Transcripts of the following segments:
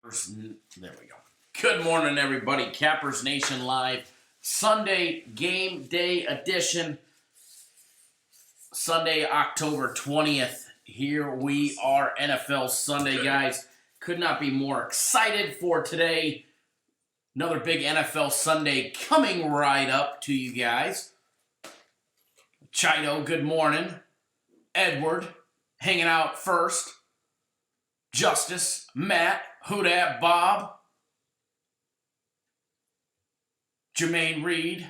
There we go. Good morning, everybody. Cappers Nation Live, Sunday Game Day Edition. Sunday, October 20th. Here we are, NFL Sunday, guys. Could not be more excited for today. Another big NFL Sunday coming right up to you guys. Chido, good morning. Edward, hanging out first. Justice, Matt, who dat, Bob, Jermaine Reed,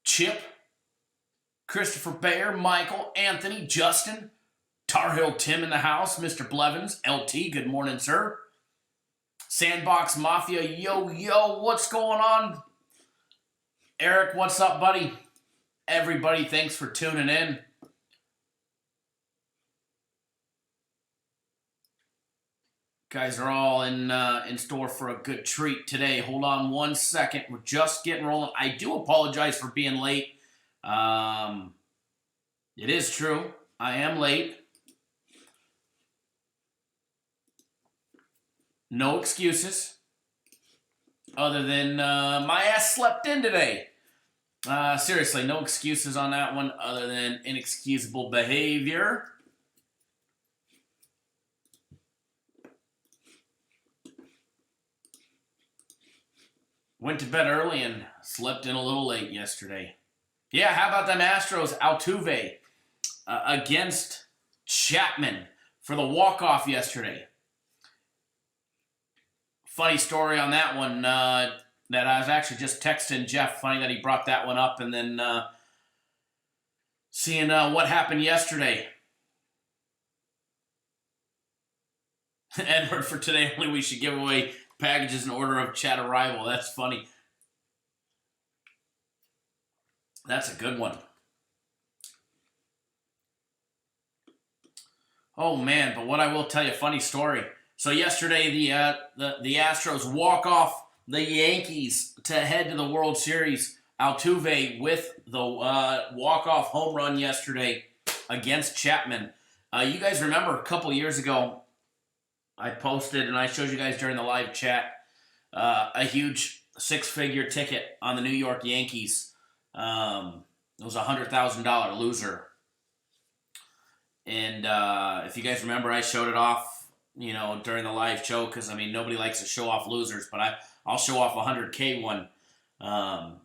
Chip, Christopher Bayer, Michael, Anthony, Justin, Tar Heel Tim in the house, Mr. Blevins, LT, good morning, sir. Sandbox Mafia, yo, what's going on? Eric, what's up, buddy? Everybody, thanks for tuning in. Guys are all in store for a good treat today. Hold on one second. We're just getting rolling. I do apologize for being late. It is true. I am late. No excuses. Other than my ass slept in today. Seriously, no excuses on that one other than inexcusable behavior. Went to bed early and slept in a little late yesterday. Yeah, how about them Astros? Altuve against Chapman for the walk-off yesterday. Funny story on that one that I was actually just texting Jeff. Funny that he brought that one up and then seeing what happened yesterday. Edward, for today only we should give away packages in order of chat arrival. That's funny. That's a good one. Oh man, but what I will tell you, funny story. So yesterday the Astros walk off the Yankees to head to the World Series. Altuve with the walk-off home run yesterday against Chapman. You guys remember a couple years ago, I posted and I showed you guys during the live chat a huge six-figure ticket on the New York Yankees. It was a $100,000 loser. And if you guys remember, I showed it off, during the live show because, nobody likes to show off losers, but I'll show off a 100K one. But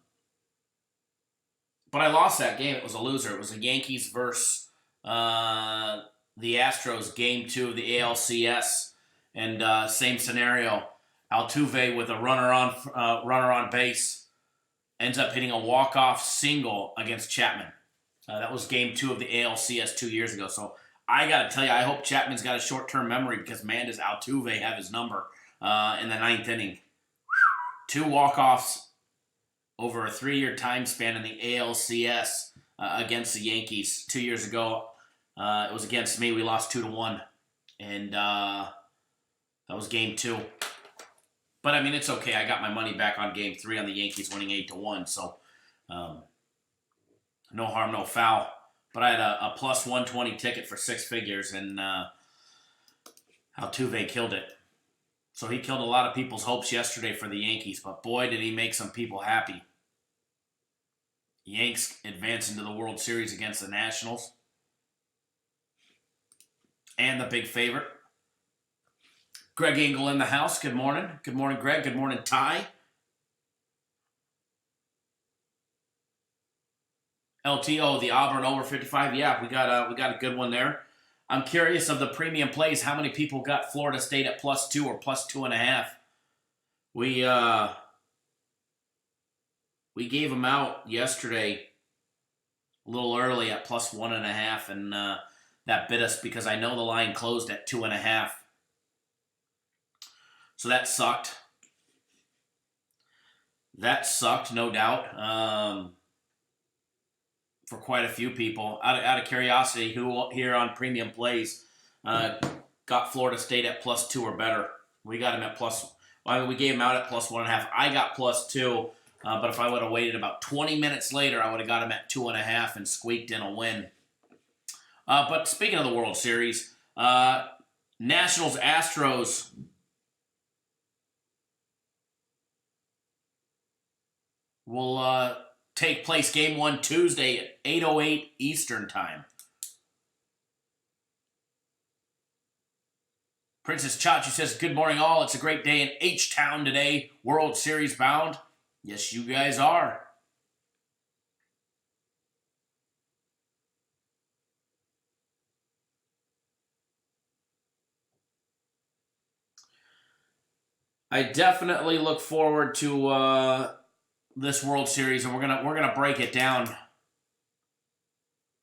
I lost that game. It was a loser. It was the Yankees versus the Astros, Game 2 of the ALCS. And same scenario, Altuve with a runner on base ends up hitting a walk-off single against Chapman. That was Game 2 of the ALCS 2 years ago. So I got to tell you, I hope Chapman's got a short-term memory because, man, does Altuve have his number in the ninth inning. 2 walk-offs over a 3-year time span in the ALCS against the Yankees 2 years ago. It was against me. We lost 2-1. And that was Game 2. But, it's okay. I got my money back on Game 3 on the Yankees winning 8-1. So, no harm, no foul. But I had a plus 120 ticket for 6 figures, and Altuve killed it. So he killed a lot of people's hopes yesterday for the Yankees. But, boy, did he make some people happy. Yanks advance into the World Series against the Nationals. And the big favorite. Greg Engel in the house. Good morning. Good morning, Greg. Good morning, Ty. LTO, the Auburn over 55. Yeah, we got a good one there. I'm curious of the premium plays. How many people got Florida State at +2 or +2.5? We gave them out yesterday a little early at +1.5, and that bit us because I know the line closed at 2.5. So that sucked. No doubt. For quite a few people. Out of curiosity, who here on Premium Plays got Florida State at +2 or better? We got him at we gave him out at +1.5. I got +2, but if I would have waited about 20 minutes later, I would have got him at 2.5 and squeaked in a win. But speaking of the World Series, Nationals, Astros, will take place game 1 Tuesday at 8:08 Eastern Time. Princess Chachi says, good morning all. It's a great day in H-Town today. World Series bound. Yes, you guys are. I definitely look forward to this World Series, and we're gonna break it down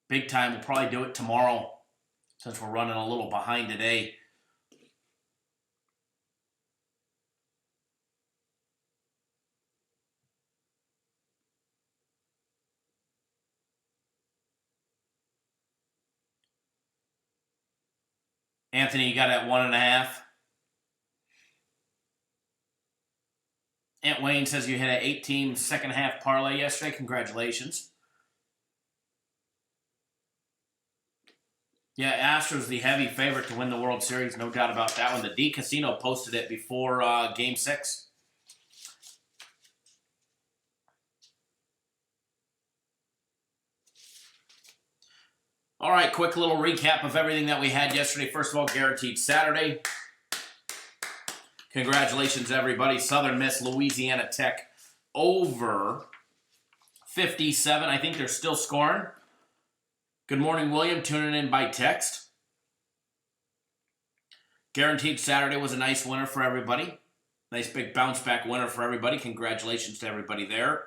big time. We'll probably do it tomorrow since we're running a little behind today. Anthony, you got it at 1.5. Aunt Wayne says you hit an 8-team second half parlay yesterday. Congratulations. Yeah, Astros the heavy favorite to win the World Series. No doubt about that one. The D Casino posted it before Game 6. All right, quick little recap of everything that we had yesterday. First of all, Guaranteed Saturday. Congratulations, everybody. Southern Miss, Louisiana Tech over 57. I think they're still scoring. Good morning, William. Tuning in by text. Guaranteed Saturday was a nice winner for everybody. Nice big bounce back winner for everybody. Congratulations to everybody there.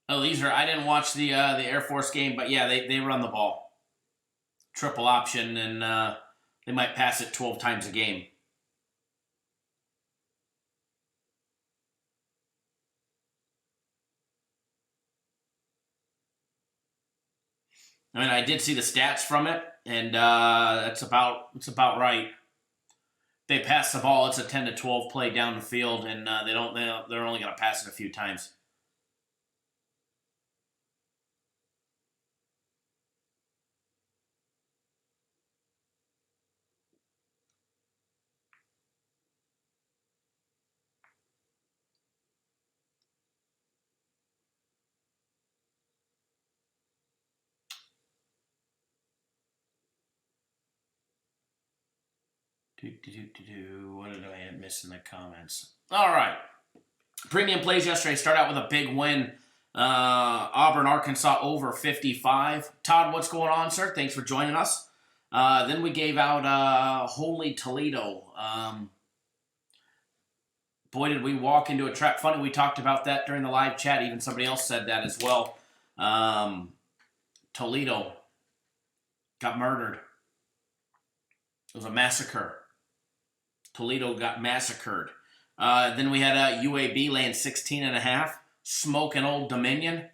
Oh, these are, I didn't watch the Air Force game, but yeah, they run the ball. Triple option, and they might pass it 12 times a game. I mean, I did see the stats from it, and it's about right. They pass the ball, it's a 10 to 12 play down the field, and they're only going to pass it a few times. What did I miss in the comments? All right. Premium plays yesterday start out with a big win. Auburn, Arkansas over 55. Todd, what's going on, sir? Thanks for joining us. Then we gave out Holy Toledo. Boy, did we walk into a trap. Funny, we talked about that during the live chat. Even somebody else said that as well. Toledo got murdered. It was a massacre. Toledo got massacred. Then we had UAB laying 16.5. Smoking Old Dominion.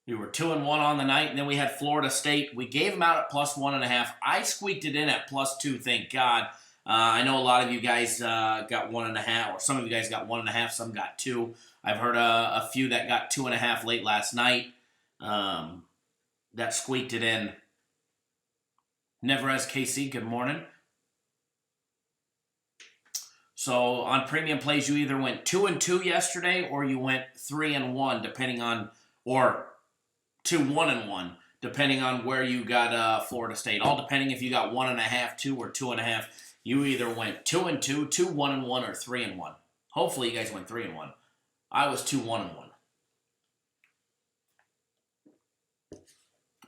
We were 2-1 on the night, and then we had Florida State. We gave them out at plus 1.5. I squeaked it in at plus 2, thank God. I know a lot of you guys got 1.5, or some of you guys got 1.5, some got 2. I've heard a few that got 2.5 late last night. That squeaked it in. Never as KC, good morning. So on premium plays, you either went 2-2 yesterday, or you went 3-1, depending on, or 2-1-1, depending on where you got Florida State. All depending if you got 1.5, 2, or 2.5. You either went 2-2, 2-1-1, or 3-1. Hopefully you guys went 3-1. I was 2-1-1.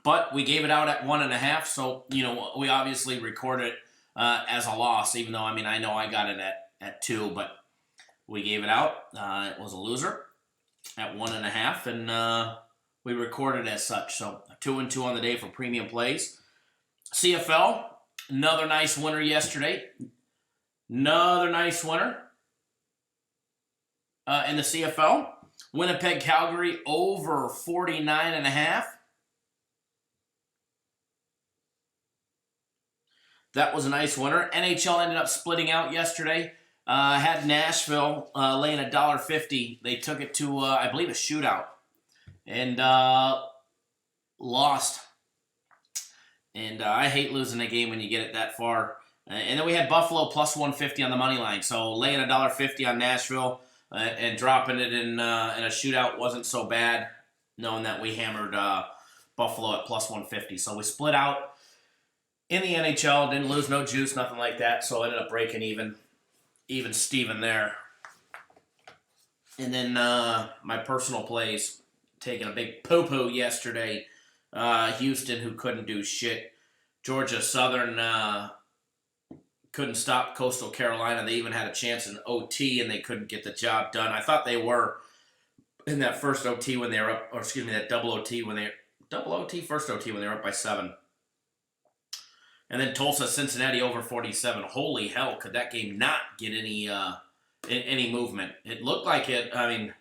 But we gave it out at 1.5, so we obviously record it as a loss, even though I know I got it at 2, but we gave it out. It was a loser at 1.5, and we recorded as such. So 2-2 on the day for premium plays. CFL, another nice winner yesterday. Another nice winner in the CFL. Winnipeg Calgary over 49.5. That was a nice winner. NHL ended up splitting out yesterday. Had Nashville laying $1.50. They took it to, I believe, a shootout. And lost. And I hate losing a game when you get it that far. And then we had Buffalo plus 150 on the money line. So laying $1.50 on Nashville and dropping it in a shootout wasn't so bad, knowing that we hammered Buffalo at plus 150. So we split out in the NHL, didn't lose no juice, nothing like that. So I ended up breaking even Steven there. And then my personal plays, taking a big poo-poo yesterday. Houston, who couldn't do shit. Georgia Southern couldn't stop Coastal Carolina. They even had a chance in OT, and they couldn't get the job done. I thought they were in that first OT when they were up, or excuse me, that first OT when they were up by 7. And then Tulsa, Cincinnati over 47. Holy hell, could that game not get any movement? It looked like it. I mean,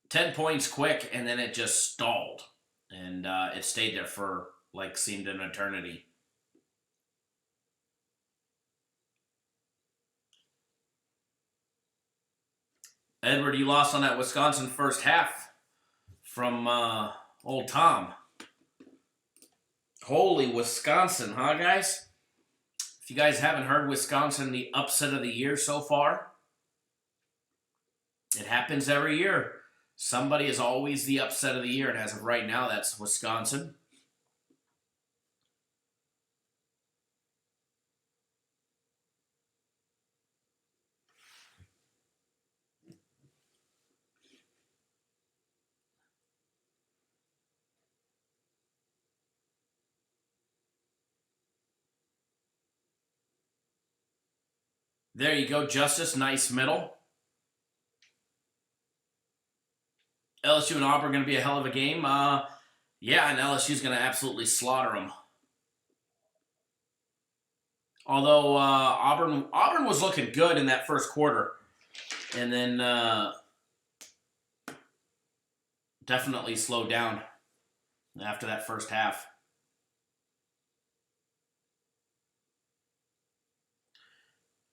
10 points quick, and then it just stalled. And it stayed there for, like, seemed an eternity. Edward, you lost on that Wisconsin first half from old Tom. Holy Wisconsin, huh, guys? If you guys haven't heard Wisconsin, the upset of the year so far, it happens every year. Somebody is always the upset of the year, and as of right now, that's Wisconsin. There you go, Justice. Nice middle. LSU and Auburn going to be a hell of a game. Yeah, and LSU's going to absolutely slaughter them. Although Auburn was looking good in that first quarter, and then definitely slowed down after that first half.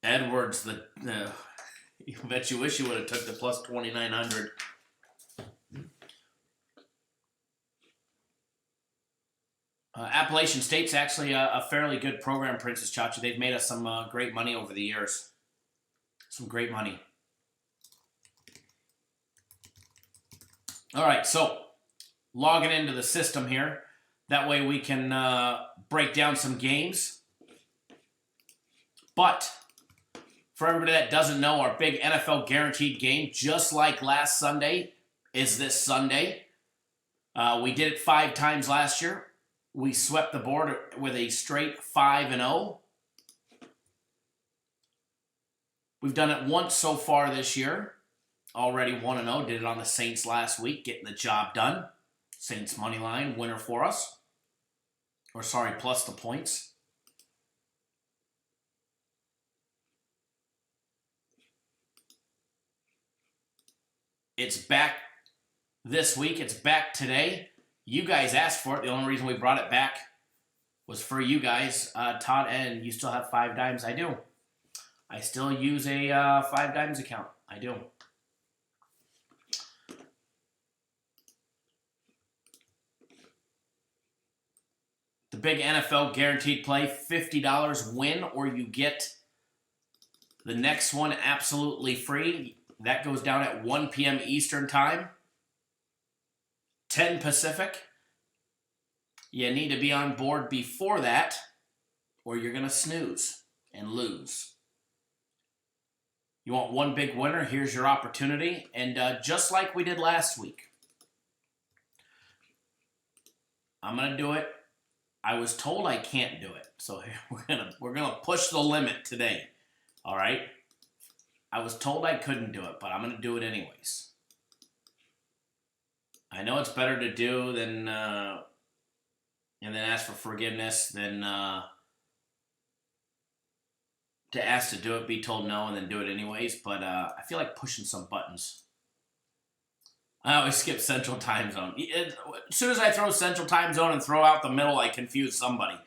Edwards, you bet you wish you would have took the plus 2,900. Appalachian State's actually a fairly good program, Princess Chachi. They've made us some great money over the years. Some great money. All right, so logging into the system here. That way we can break down some games. But for everybody that doesn't know, our big NFL guaranteed game, just like last Sunday, is this Sunday. We did it 5 times last year. We swept the board with a straight 5-0. We've done it once so far this year. Already 1-0. Did it on the Saints last week, getting the job done. Saints money line, winner for us. Or sorry, plus the points. It's back this week. It's back today. You guys asked for it. The only reason we brought it back was for you guys. Todd, and you still have 5 dimes? I do. I still use a 5 dimes account. I do. The big NFL guaranteed play, $50 win, or you get the next one absolutely free. That goes down at 1 p.m. Eastern Time. 10 Pacific. You need to be on board before that, or you're going to snooze and lose. You want one big winner? Here's your opportunity. And just like we did last week, I'm going to do it. I was told I can't do it, so we're gonna push the limit today. All right. I was told I couldn't do it, but I'm going to do it anyways. I know it's better to do than and then ask for forgiveness than to ask to do it, be told no, and then do it anyways. But I feel like pushing some buttons. I always skip Central Time Zone. As soon as I throw Central Time Zone and throw out the middle, I confuse somebody.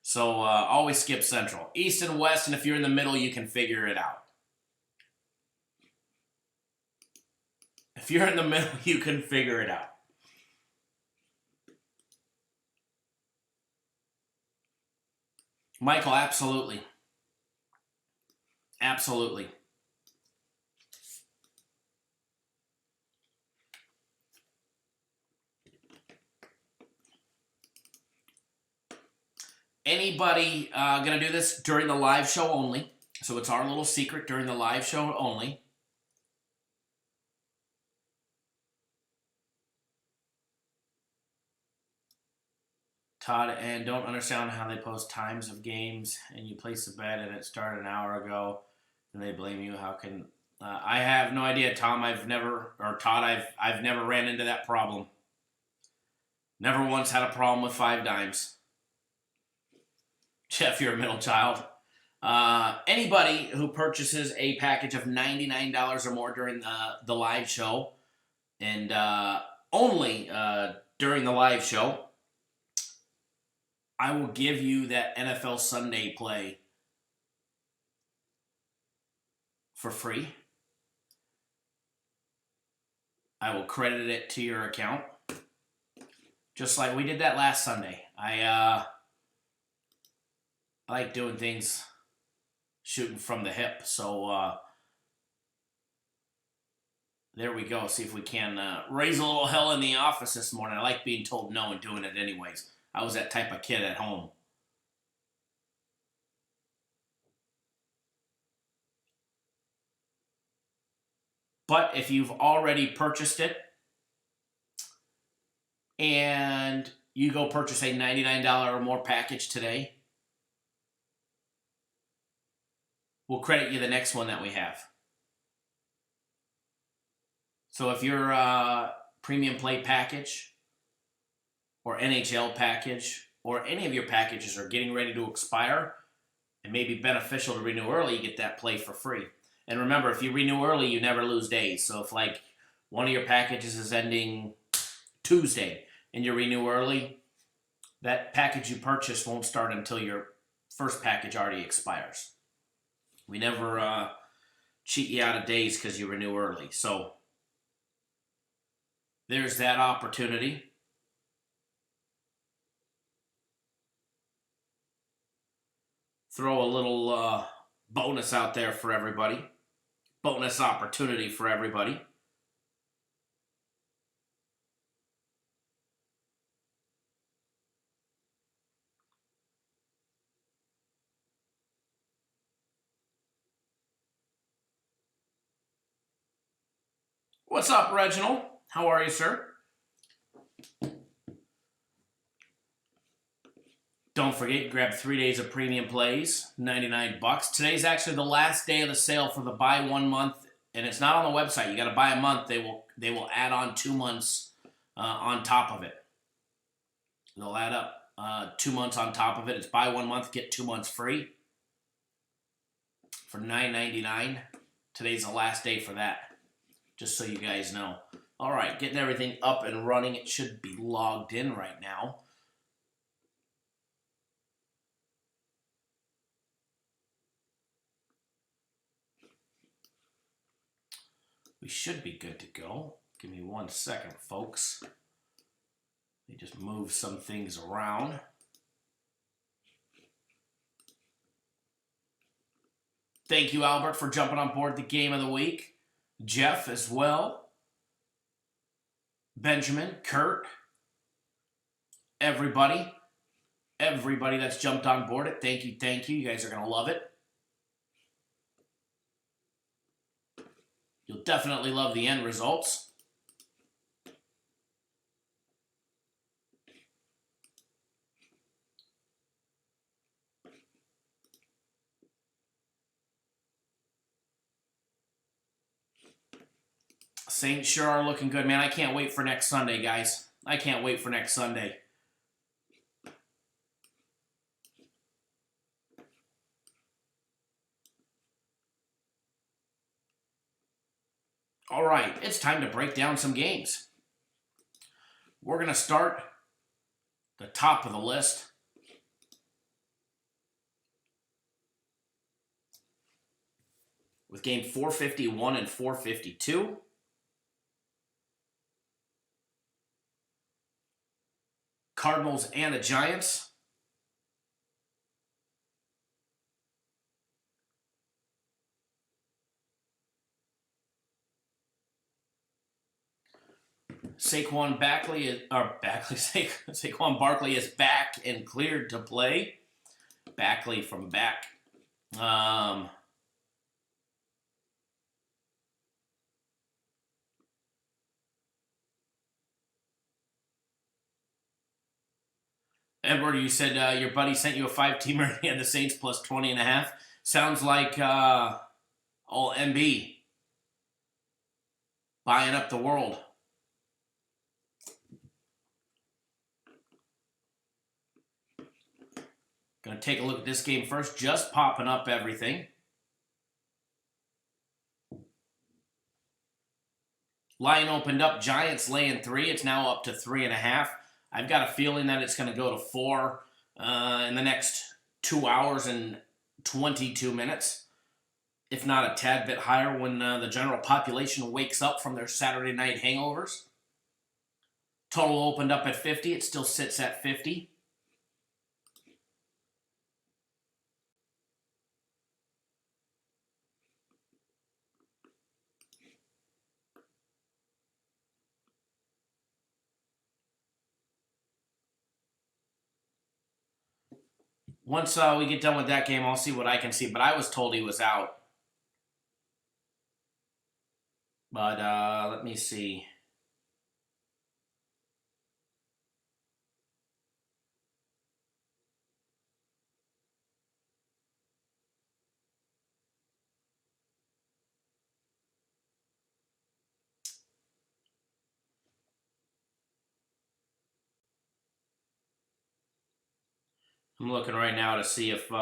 So always skip Central. East and West, and if you're in the middle, you can figure it out. If you're in the middle, you can figure it out. Michael, absolutely. Absolutely. Anybody going to do this during the live show only? So it's our little secret during the live show only. Todd, and don't understand how they post times of games and you place a bet and it started an hour ago and they blame you. How can I have no idea, Tom. I've never ran into that problem. Never once had a problem with 5 dimes. Jeff, you're a middle child. Anybody who purchases a package of $99 or more during the live show, and only during the live show, I will give you that NFL Sunday play for free. I will credit it to your account, just like we did that last Sunday. I like doing things shooting from the hip, so there we go. See if we can raise a little hell in the office this morning. I like being told no and doing it anyways. I was that type of kid at home. But if you've already purchased it and you go purchase a $99 or more package today, we'll credit you the next one that we have. So if your premium play package or NHL package or any of your packages are getting ready to expire and may be beneficial to renew early, you get that play for free. And remember, if you renew early, you never lose days. So if like one of your packages is ending Tuesday and you renew early, that package you purchased won't start until your first package already expires. We never cheat you out of days because you renew early. So there's that opportunity. Throw a little bonus out there for everybody. Bonus opportunity for everybody. What's up, Reginald? How are you, sir? Don't forget, grab 3 days of premium plays, $99. Today's actually the last day of the sale for the buy 1 month, and it's not on the website. You got to buy a month. They will add on 2 months on top of it. They'll add up 2 months on top of it. It's buy 1 month, get 2 months free for $9.99. Today's the last day for that, just so you guys know. All right, getting everything up and running. It should be logged in right now. We should be good to go. Give me 1 second, folks. Let me just move some things around. Thank you, Albert, for jumping on board the game of the week. Jeff as well. Benjamin, Kurt, everybody that's jumped on board it. Thank you. You guys are going to love it. You'll definitely love the end results. Saints sure are looking good, man. I can't wait for next Sunday, guys. I can't wait for next Sunday. All right, it's time to break down some games. We're going to start the top of the list. With game 451 and 452. Cardinals and the Giants. Saquon Saquon Barkley is back and cleared to play. Barkley from back. Edward, you said your buddy sent you a 5-teamer and the Saints plus 20.5. Sounds like all MB buying up the world. Going to take a look at this game first. Just popping up everything. Line opened up. Giants laying 3. It's now up to 3.5. I've got a feeling that it's going to go to 4 in the next 2 hours and 22 minutes. If not a tad bit higher when the general population wakes up from their Saturday night hangovers. Total opened up at 50. It still sits at 50. Once we get done with that game, I'll see what I can see. But I was told he was out. But let me see. I'm looking right now to see if he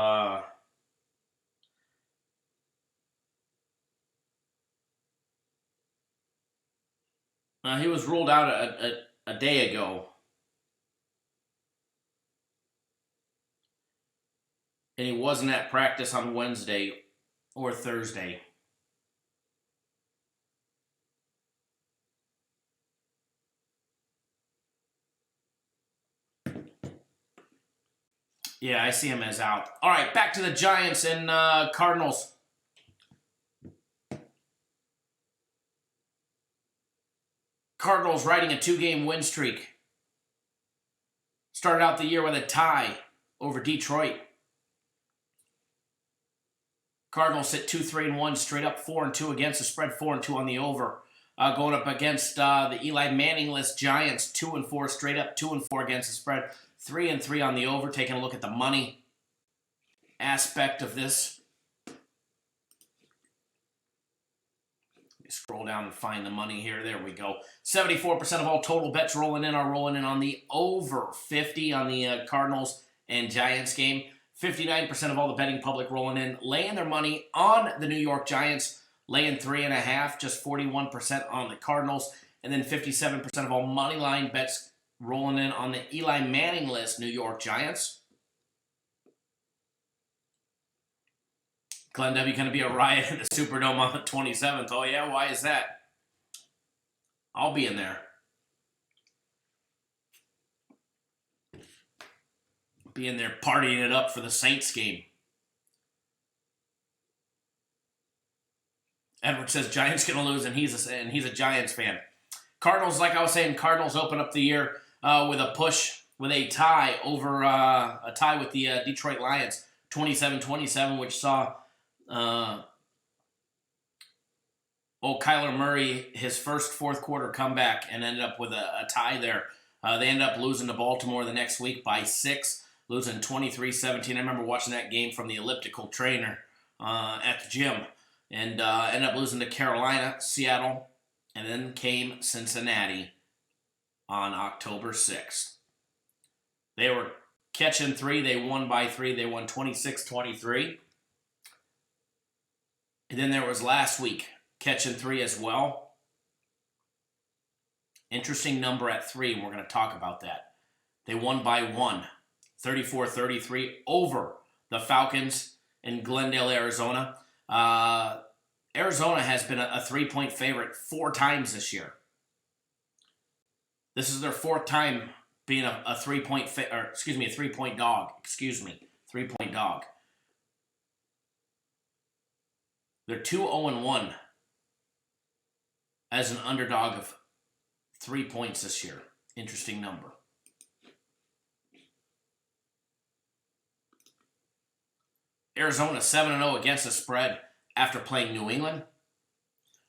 was ruled out a day ago. And he wasn't at practice on Wednesday or Thursday. Yeah, I see him as out. All right, back to the Giants and Cardinals. Cardinals riding a 2-game win streak. Started out the year with a tie over Detroit. Cardinals sit 2-3-1, straight up 4-2 against the spread, 4-2 on the over. Going up against the Eli Manning-less Giants, 2-4 straight up, 2-4 against the spread, 3-3 on the over. Taking a look at the money aspect of this. Scroll down and find the money here. There we go. 74% of all total bets rolling in are rolling in on the over 50 on the Cardinals and Giants game. 59% of all the betting public rolling in, laying their money on the New York Giants, laying 3.5, just 41% on the Cardinals, and then 57% of all money line bets rolling in on the Eli Manning-less New York Giants. Glenn W. going to be a riot in the Superdome on the 27th. Oh, yeah? Why is that? I'll be in there. Be in there partying it up for the Saints game. Edward says Giants going to lose, and he's a Giants fan. Cardinals, like I was saying, Cardinals open up the year with a push, with a tie over a tie with the Detroit Lions, 27-27, which saw Kyler Murray, his first fourth quarter comeback, and ended up with a tie there. They ended up losing to Baltimore the next week by 6, losing 23-17. I remember watching that game from the elliptical trainer at the gym, and ended up losing to Carolina, Seattle, and then came Cincinnati on October 6th. They were catching 3. They won by 3. They won 26-23. And then there was last week, catching 3 as well. Interesting number at 3, and we're going to talk about that. They won by 1, 34-33 over the Falcons in Glendale, Arizona. Arizona has been a 3-point favorite 4 times this year. This is their 4th time being a 3-point a 3-point dog. 3-point dog. They're 2-0-1 as an underdog of 3 points this year. Interesting number. Arizona 7-0 against the spread after playing New England.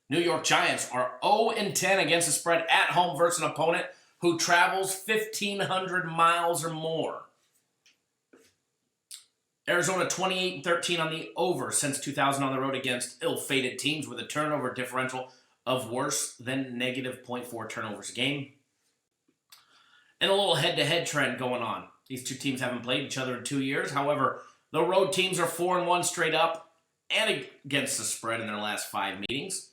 New York Giants are 0-10 against the spread at home versus an opponent who travels 1,500 miles or more. Arizona 28-13 on the over since 2000 on the road against ill-fated teams with a turnover differential of worse than negative .4 turnovers a game. And a little head-to-head trend going on. These two teams haven't played each other in 2 years. However, the road teams are 4-1 straight up and against the spread in their last 5 meetings.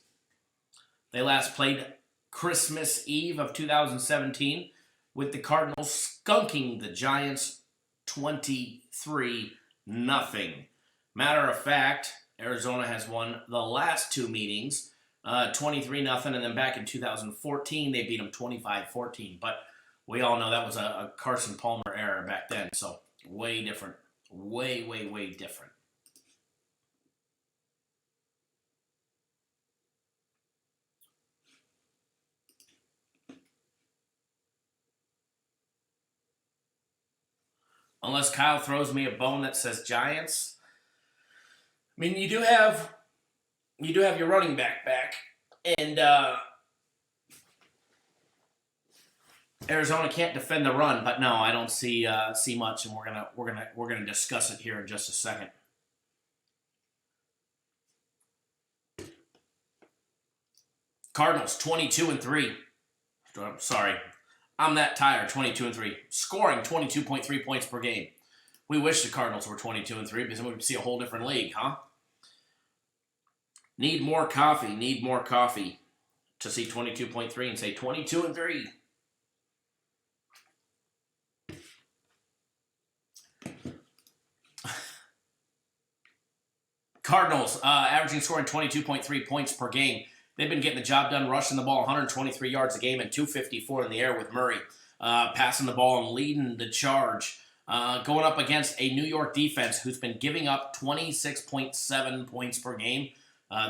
They last played Christmas Eve of 2017 with the Cardinals skunking the Giants 23-0. Matter of fact, Arizona has won the last 2 meetings 23-0, and then back in 2014 they beat them 25-14. But we all know that was a Carson Palmer era back then, so way different. Way different. Unless Kyle throws me a bone that says Giants. I mean, you do have your running back, and Arizona can't defend the run, but no, I don't see much, and we're gonna discuss it here in just a second. Cardinals 22-3. Sorry, I'm that tired. 22-3, scoring 22.3 points per game. We wish the Cardinals were 22-3 because then we'd see a whole different league, huh? Need more coffee to see 22.3 and say 22-3. Cardinals averaging scoring 22.3 points per game. They've been getting the job done, rushing the ball 123 yards a game and 254 in the air with Murray. Passing the ball and leading the charge. Going up against a New York defense who's been giving up 26.7 points per game.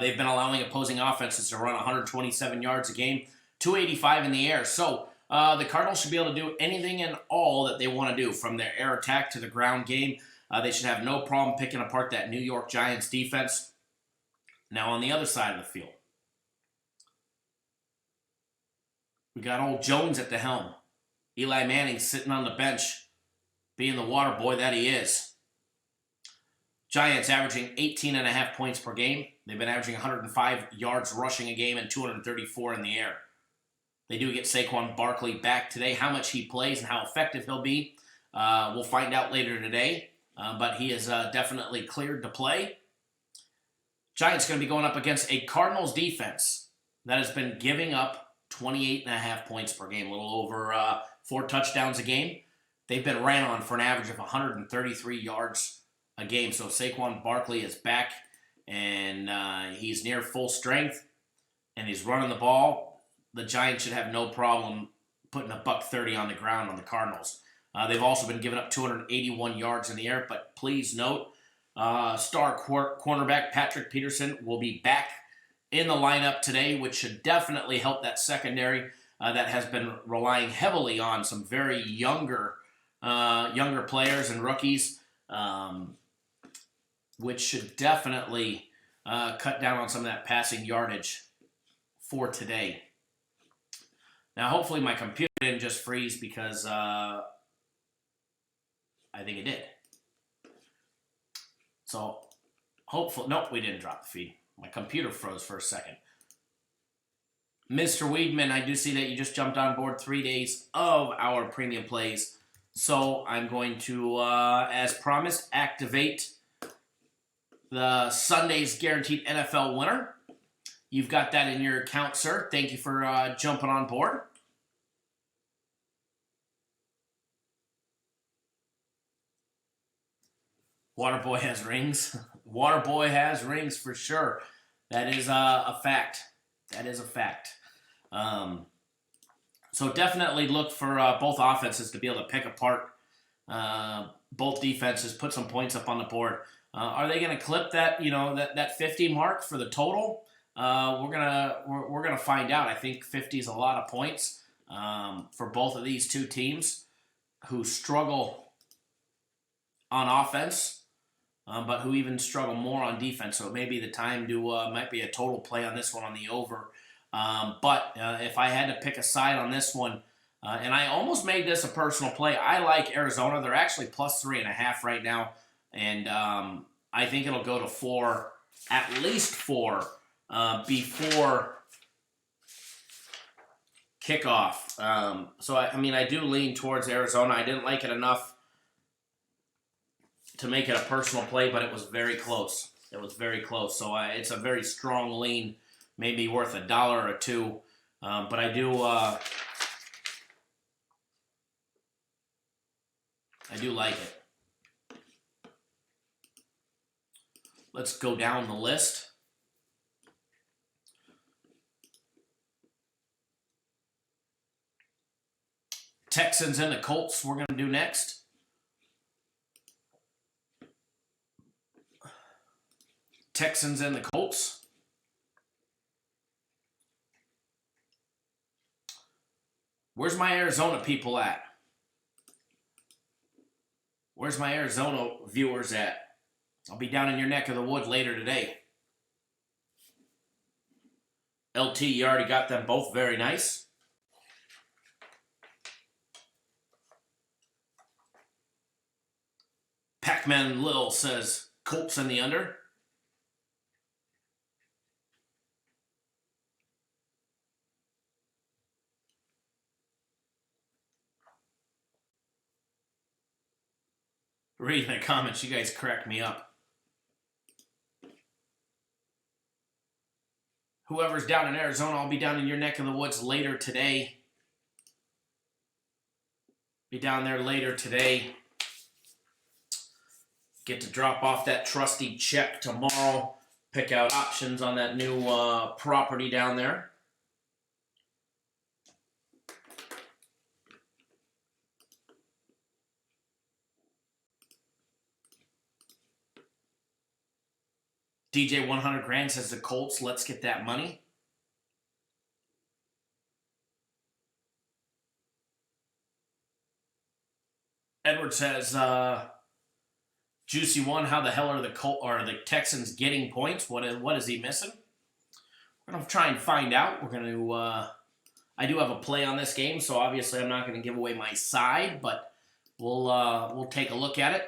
They've been allowing opposing offenses to run 127 yards a game, 285 in the air. So the Cardinals should be able to do anything and all that they want to do, from their air attack to the ground game. They should have no problem picking apart that New York Giants defense. Now on the other side of the field, we got old Jones at the helm. Eli Manning sitting on the bench, being the water boy that he is. Giants averaging 18.5 points per game. They've been averaging 105 yards rushing a game and 234 in the air. They do get Saquon Barkley back today. How much he plays and how effective he'll be, we'll find out later today. But he is definitely cleared to play. Giants going to be going up against a Cardinals defense that has been giving up 28.5 points per game, a little over 4 touchdowns a game. They've been ran on for an average of 133 yards a game. So Saquon Barkley is back, and he's near full strength, and he's running the ball. The Giants should have no problem putting a $130 on the ground on the Cardinals. They've also been giving up 281 yards in the air, but please note, star cornerback Patrick Peterson will be back in the lineup today, which should definitely help that secondary that has been relying heavily on some very younger players and rookies, which should definitely cut down on some of that passing yardage for today. Now, hopefully my computer didn't just freeze because I think it did. So, hopefully, nope, we didn't drop the feed. My computer froze for a second. Mr. Weedman, I do see that you just jumped on board 3 days of our premium plays. So, I'm going to, as promised, activate the Sunday's Guaranteed NFL winner. You've got that in your account, sir. Thank you for jumping on board. Waterboy has rings. Waterboy has rings for sure. That is a fact. That is a fact. So definitely look for both offenses to be able to pick apart both defenses, put some points up on the board. Are they going to clip that that 50 mark for the total? We're gonna find out. I think 50 is a lot of points. for both of these two teams who struggle on offense, but who even struggle more on defense. So it may be the time to, might be a total play on this one on the over. But if I had to pick a side on this one, and I almost made this a personal play, I like Arizona. They're actually plus 3.5 right now. And I think it'll go to 4, at least 4, before kickoff. So, I mean, I do lean towards Arizona. I didn't like it enough to make it a personal play, but it was very close. It was very close. So it's a very strong lean, maybe worth $1 or $2. But I do like it. Let's go down the list. Texans and the Colts we're going to do next. Texans and the Colts. Where's my Arizona people at? Where's my Arizona viewers at? I'll be down in your neck of the wood later today. LT, you already got them both very nice. Pac-Man Lil says Colts in the under. Reading the comments, you guys crack me up. Whoever's down in Arizona, I'll be down in your neck of the woods later today. Be down there later today. Get to drop off that trusty check tomorrow. Pick out options on that new property down there. DJ 100 grand says the Colts, let's get that money. Edward says, Juicy One, how the hell are the Texans getting points? What is he missing? We're going to try and find out. We're going to, I do have a play on this game, so obviously I'm not going to give away my side, but we'll take a look at it.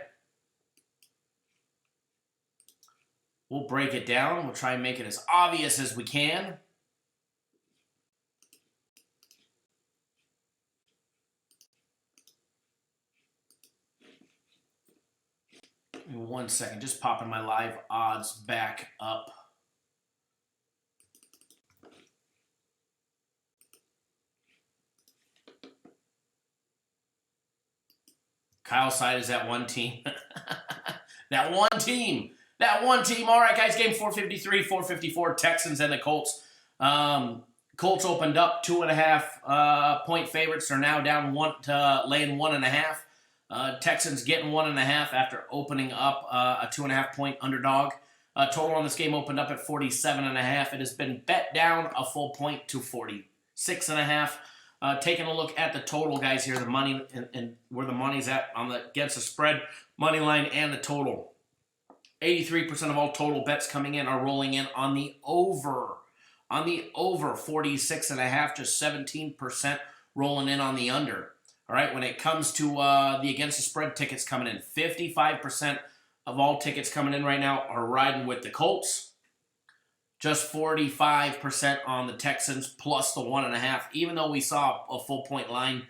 We'll break it down. We'll try and make it as obvious as we can. Give me 1 second. Just popping my live odds back up. Kyle's side is that one team. That one team. That one team. All right, guys, game 453, 454, Texans and the Colts. Colts opened up 2.5 point favorites. They're now down laying 1.5. Texans getting 1.5 after opening up a 2.5 point underdog. Total on this game opened up at 47.5. It has been bet down a full point to 46.5. Taking a look at the total, guys, here, the money and where the money's at on the against the spread, money line, and the total. 83% of all total bets coming in are rolling in on the over. On the over, 46.5, just 17% rolling in on the under. All right, when it comes to the against the spread tickets coming in, 55% of all tickets coming in right now are riding with the Colts. Just 45% on the Texans plus the 1.5, even though we saw a full point line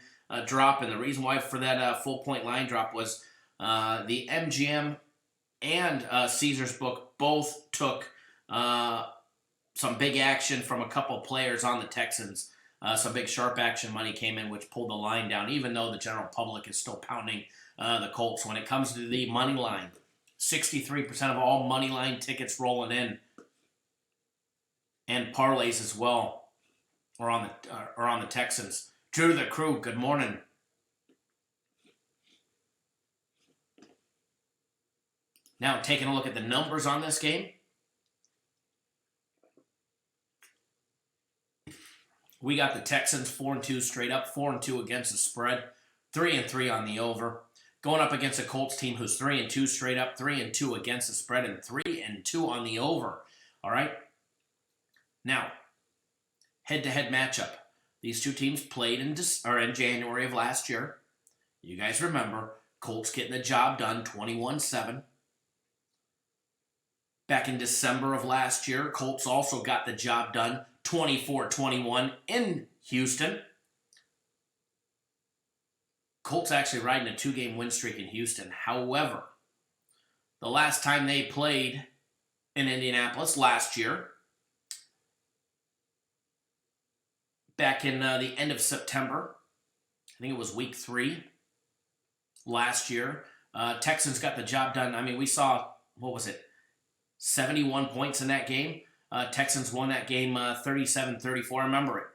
drop. And the reason why for that full point line drop was the MGM and Caesars book both took some big action from a couple players on the Texans. Some big sharp action money came in, which pulled the line down, even though the general public is still pounding the Colts. When it comes to the money line, 63% of all money line tickets rolling in, and parlays as well, are on the Texans. Drew the Crew, good morning. Now taking a look at the numbers on this game. We got the Texans 4-2 straight up, 4-2 against the spread, 3-3 on the over. Going up against a Colts team who's 3-2 straight up, 3-2 against the spread, and 3-2 on the over. All right. Now, head-to-head matchup. These two teams played in January of last year. You guys remember, Colts getting the job done 21-7. Back in December of last year, Colts also got the job done 24-21 in Houston. Colts actually riding a 2-game win streak in Houston. However, the last time they played in Indianapolis last year, back in the end of September, I think it was week 3 last year, Texans got the job done. I mean, we saw, 71 points in that game. Texans won that game 37-34. I remember it.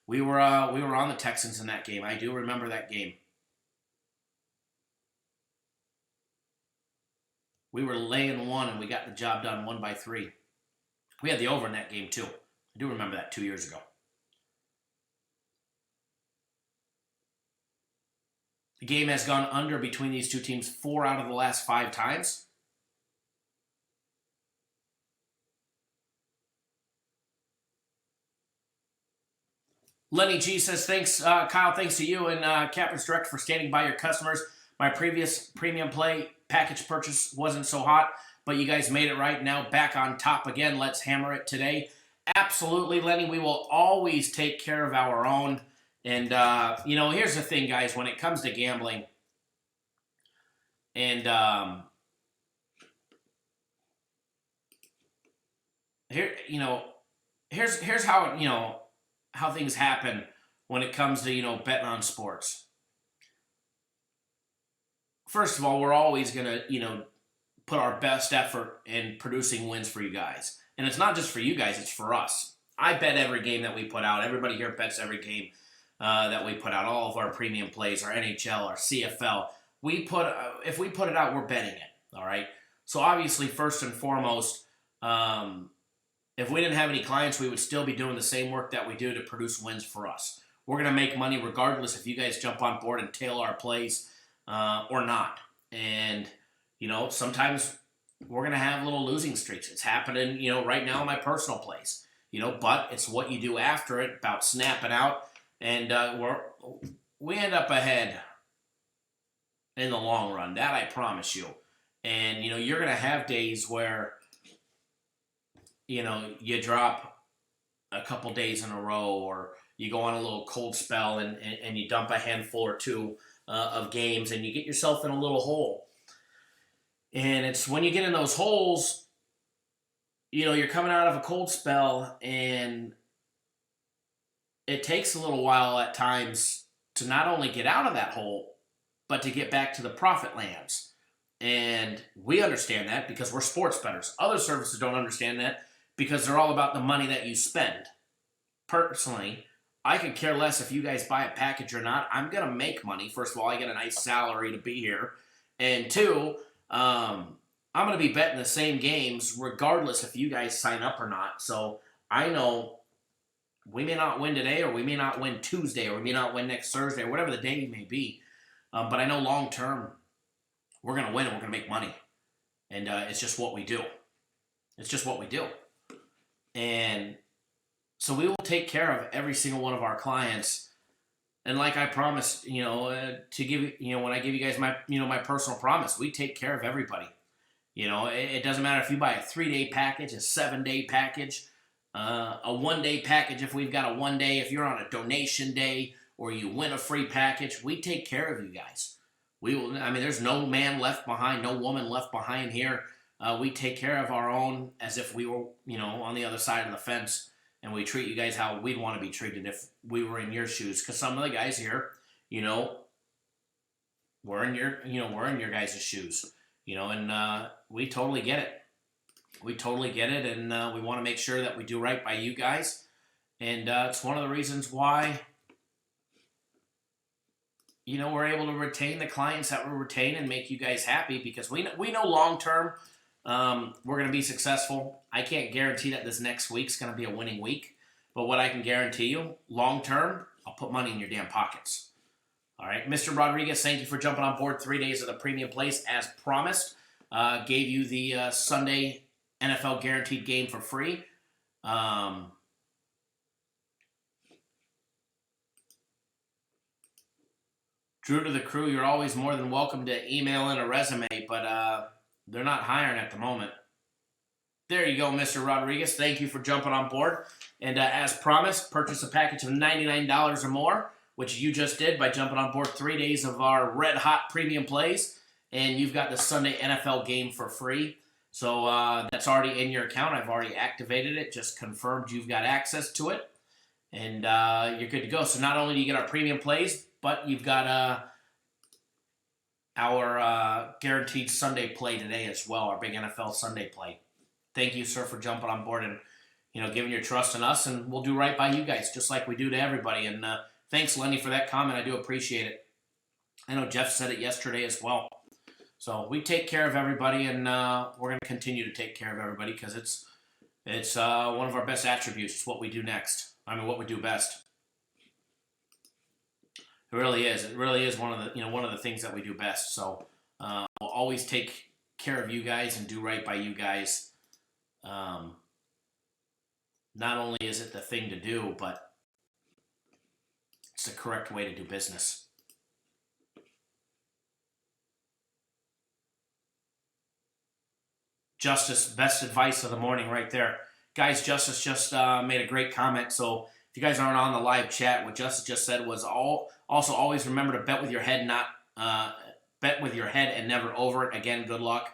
We were on the Texans in that game. I do remember that game. We were laying 1, and we got the job done 1-3. We had the over in that game, too. I do remember that 2 years ago. The game has gone under between these two teams 4 out of the last 5 times. Lenny G says, thanks, Kyle, thanks to you and Captain's Direct for standing by your customers. My previous premium play package purchase wasn't so hot, but you guys made it right. Now back on top again. Let's hammer it today. Absolutely, Lenny. We will always take care of our own. And, here's the thing, guys. When it comes to gambling, and here's how, how things happen when it comes to, betting on sports. First of all, we're always going to, put our best effort in producing wins for you guys. And it's not just for you guys, it's for us. I bet every game that we put out. Everybody here bets every game that we put out. All of our premium plays, our NHL, our CFL. If we put it out, we're betting it. All right? So obviously, first and foremost, if we didn't have any clients, we would still be doing the same work that we do to produce wins for us. We're going to make money regardless if you guys jump on board and tail our plays or not. And, sometimes we're going to have little losing streaks. It's happening, right now in my personal plays. But it's what you do after it, about snapping out. And we end up ahead in the long run. That I promise you. And, you're going to have days where you drop a couple days in a row, or you go on a little cold spell and you dump a handful or two of games, and you get yourself in a little hole. And it's when you get in those holes, you're coming out of a cold spell, and it takes a little while at times to not only get out of that hole, but to get back to the profit lands. And we understand that because we're sports bettors. Other services don't understand that, because they're all about the money that you spend. Personally, I could care less if you guys buy a package or not. I'm going to make money. First of all, I get a nice salary to be here. And 2, I'm going to be betting the same games regardless if you guys sign up or not. So I know we may not win today, or we may not win Tuesday, or we may not win next Thursday, or whatever the day may be. But I know long term, we're going to win and we're going to make money. And it's just what we do. It's just what we do. And so we will take care of every single one of our clients. And like I promised, to give, when I give you guys my, my personal promise, we take care of everybody. It doesn't matter if you buy a 3-day package, a 7-day package, a 1-day package. If we've got a 1-day, if you're on a donation day, or you win a free package, we take care of you guys. We will. There's no man left behind, no woman left behind here. We take care of our own as if we were, on the other side of the fence, and we treat you guys how we'd want to be treated if we were in your shoes. Because some of the guys here, we're in your guys' shoes, and we totally get it. We totally get it, and we want to make sure that we do right by you guys. And it's one of the reasons why, we're able to retain the clients that we retain and make you guys happy, because we know long term, we're going to be successful. I can't guarantee that this next week's going to be a winning week, But what I can guarantee you, long term, I'll put money in your damn pockets. All right, Mr. Rodriguez, thank you for jumping on board 3 days of the premium plays as promised. Gave you the Sunday NFL guaranteed game for free. Drew to the crew, you're always more than welcome to email in a resume, but they're not hiring at the moment. There you go, Mr. Rodriguez. Thank you for jumping on board. And as promised, purchase a package of $99 or more, which you just did by jumping on board 3 days of our red hot premium plays. And you've got the Sunday NFL game for free. So that's already in your account. I've already activated it, just confirmed you've got access to it. And you're good to go. So not only do you get our premium plays, but you've got our guaranteed Sunday play today as well, our big NFL Sunday play. Thank you, sir, for jumping on board and giving your trust in us, and we'll do right by you guys, just like we do to everybody. And thanks, Lenny, for that comment. I do appreciate it. I know Jeff said it yesterday as well. So we take care of everybody, and we're going to continue to take care of everybody because it's one of our best attributes. It's what we do next. What we do best. It really is. It really is one of the things that we do best. So we'll always take care of you guys and do right by you guys. Not only is it the thing to do, but it's the correct way to do business. Justice, best advice of the morning right there. Guys, Justice just made a great comment. So if you guys aren't on the live chat, what Justice just said was also always remember to bet with your head, not bet with your head and never over it. Again, good luck.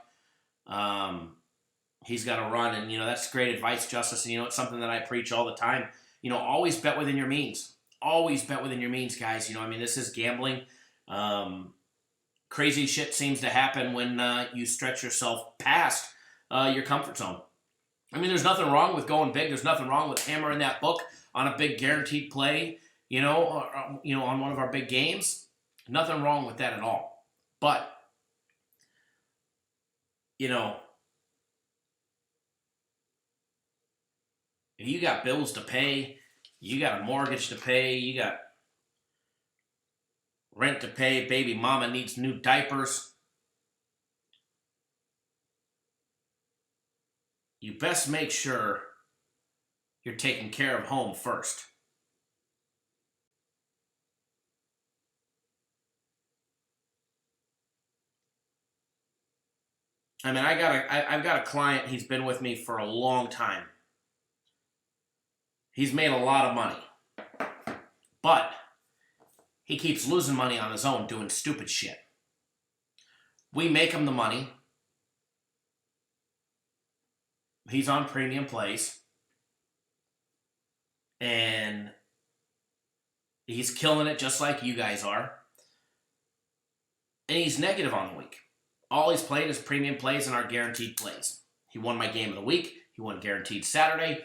He's got to run, and that's great advice, Justice. And it's something that I preach all the time. Always bet within your means. Always bet within your means, guys. This is gambling. Crazy shit seems to happen when you stretch yourself past your comfort zone. There's nothing wrong with going big. There's nothing wrong with hammering that book on a big guaranteed play, on one of our big games. Nothing wrong with that at all. But, if you got bills to pay, you got a mortgage to pay, you got rent to pay, baby mama needs new diapers, you best make sure you're taking care of home first. I've got a client, he's been with me for a long time. He's made a lot of money. But he keeps losing money on his own doing stupid shit. We make him the money. He's on premium plays. And he's killing it just like you guys are. And he's negative on the week. All he's played is premium plays and our guaranteed plays. He won my game of the week. He won guaranteed Saturday.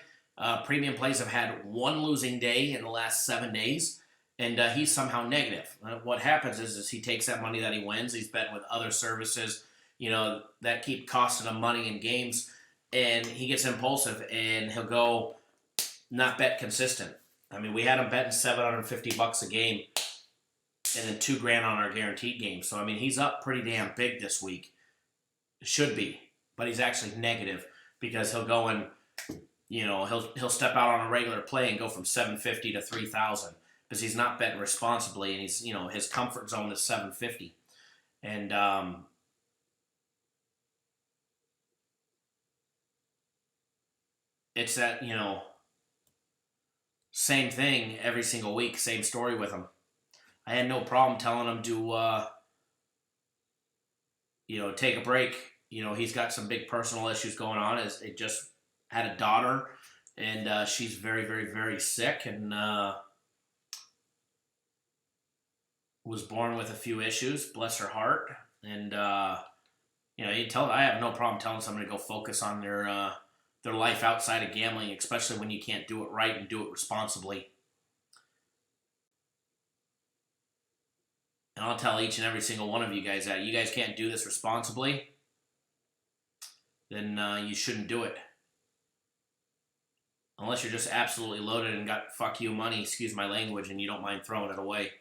Premium plays have had one losing day in the last 7 days, and he's somehow negative. What happens is he takes that money that he wins, he's betting with other services, that keep costing him money in games, and he gets impulsive, and he'll go not bet consistent. We had him betting $750 a game, and then $2,000 on our guaranteed game. So, he's up pretty damn big this week. Should be, but he's actually negative because he'll go and he'll step out on a regular play and go from $750 to $3,000 because he's not betting responsibly, and he's his comfort zone is $750, and it's that same thing every single week, same story with him. I had no problem telling him to take a break. He's got some big personal issues going on. It just had a daughter, and she's very, very, very sick, and was born with a few issues. Bless her heart. And I have no problem telling somebody to go focus on their life outside of gambling, especially when you can't do it right and do it responsibly. And I'll tell each and every single one of you guys that you guys can't do this responsibly, then you shouldn't do it. Unless you're just absolutely loaded and got fuck you money, excuse my language, and you don't mind throwing it away.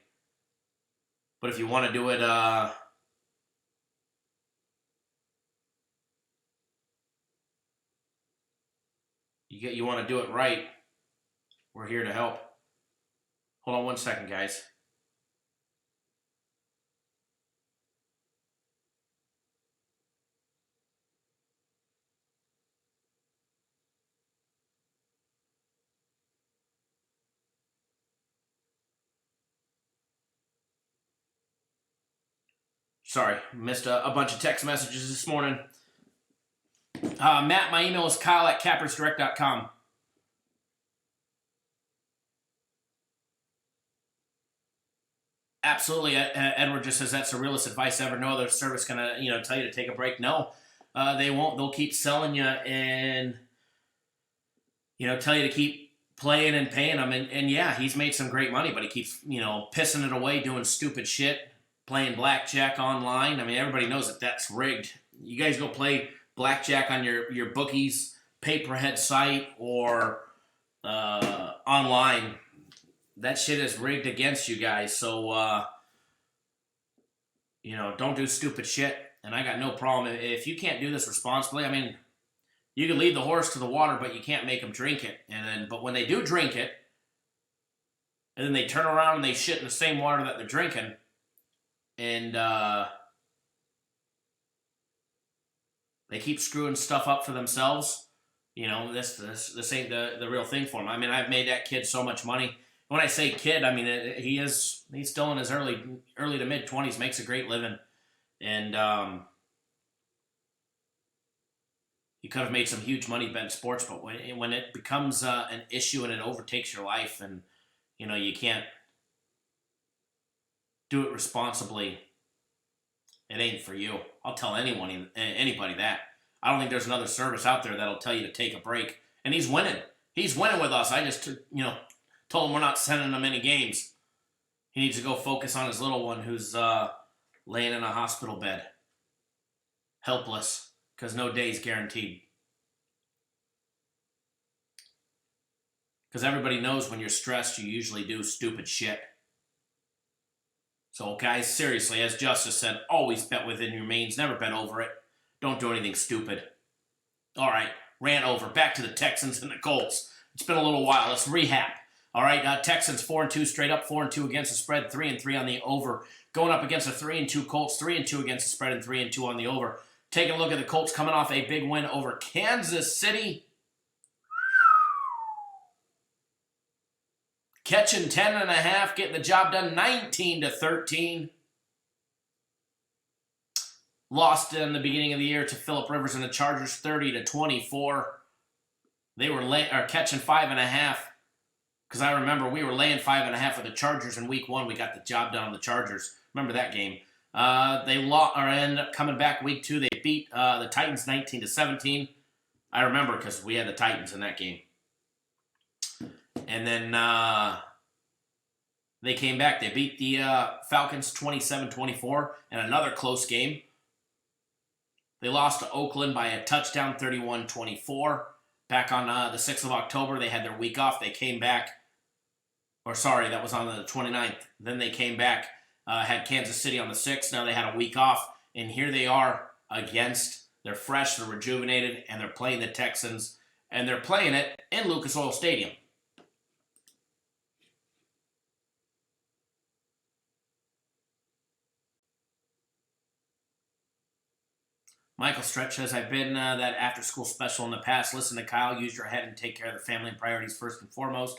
But if you want to do it, you want to do it right, we're here to help. Hold on one second, guys. Sorry, missed a bunch of text messages this morning. Matt, my email is kyle@cappersdirect.com. Absolutely. Edward just says that's the realest advice ever. No other service gonna tell you to take a break. No, they won't. They'll keep selling you and tell you to keep playing and paying them. And yeah, he's made some great money, but he keeps pissing it away, doing stupid shit, playing blackjack online. I mean, everybody knows that that's rigged. You guys go play blackjack on your bookies pay-per-head site or online. That shit is rigged against you guys. So, don't do stupid shit. And I got no problem. If you can't do this responsibly, I mean, you can lead the horse to the water, but you can't make them drink it. But when they do drink it, and then they turn around and they shit in the same water that they're drinking, and they keep screwing stuff up for themselves, this ain't the real thing for them. I mean, I've made that kid so much money. When I say kid, I mean he's still in his early to mid 20s, makes a great living, and he could have made some huge money betting sports. But when it becomes an issue and it overtakes your life, and you can't do it responsibly, it ain't for you. I'll tell anybody that. I don't think there's another service out there that'll tell you to take a break. And he's winning. He's winning with us. I just told him we're not sending him any games. He needs to go focus on his little one who's laying in a hospital bed. Helpless. Because no day's guaranteed. Because everybody knows when you're stressed, you usually do stupid shit. So, guys, seriously, as Justice said, always bet within your means. Never bet over it. Don't do anything stupid. All right, ran over. Back to the Texans and the Colts. It's been a little while. Let's rehab. All right, Texans 4-2 straight up, 4-2 against the spread, 3-3 on the over. Going up against the 3-2 Colts, 3-2 against the spread, and 3-2 on the over. Taking a look at the Colts coming off a big win over Kansas City. Catching 10.5, getting the job done 19-13. Lost in the beginning of the year to Phillip Rivers and the Chargers 30-24. They were catching 5.5. Because I remember we were laying 5.5 with the Chargers in week 1. We got the job done on the Chargers. Remember that game. They ended up coming back week 2. They beat the Titans 19-17. I remember because we had the Titans in that game. And then they came back. They beat the Falcons 27-24 in another close game. They lost to Oakland by a touchdown, 31-24. Back on the 6th of October, they had their week off. They came back. That was on the 29th. Then they came back, had Kansas City on the 6th. Now they had a week off. And here they are against. They're fresh, they're rejuvenated, and they're playing the Texans. And they're playing it in Lucas Oil Stadium. Michael Stretch says, I've been that after-school special in the past. Listen to Kyle. Use your head and take care of the family and priorities first and foremost.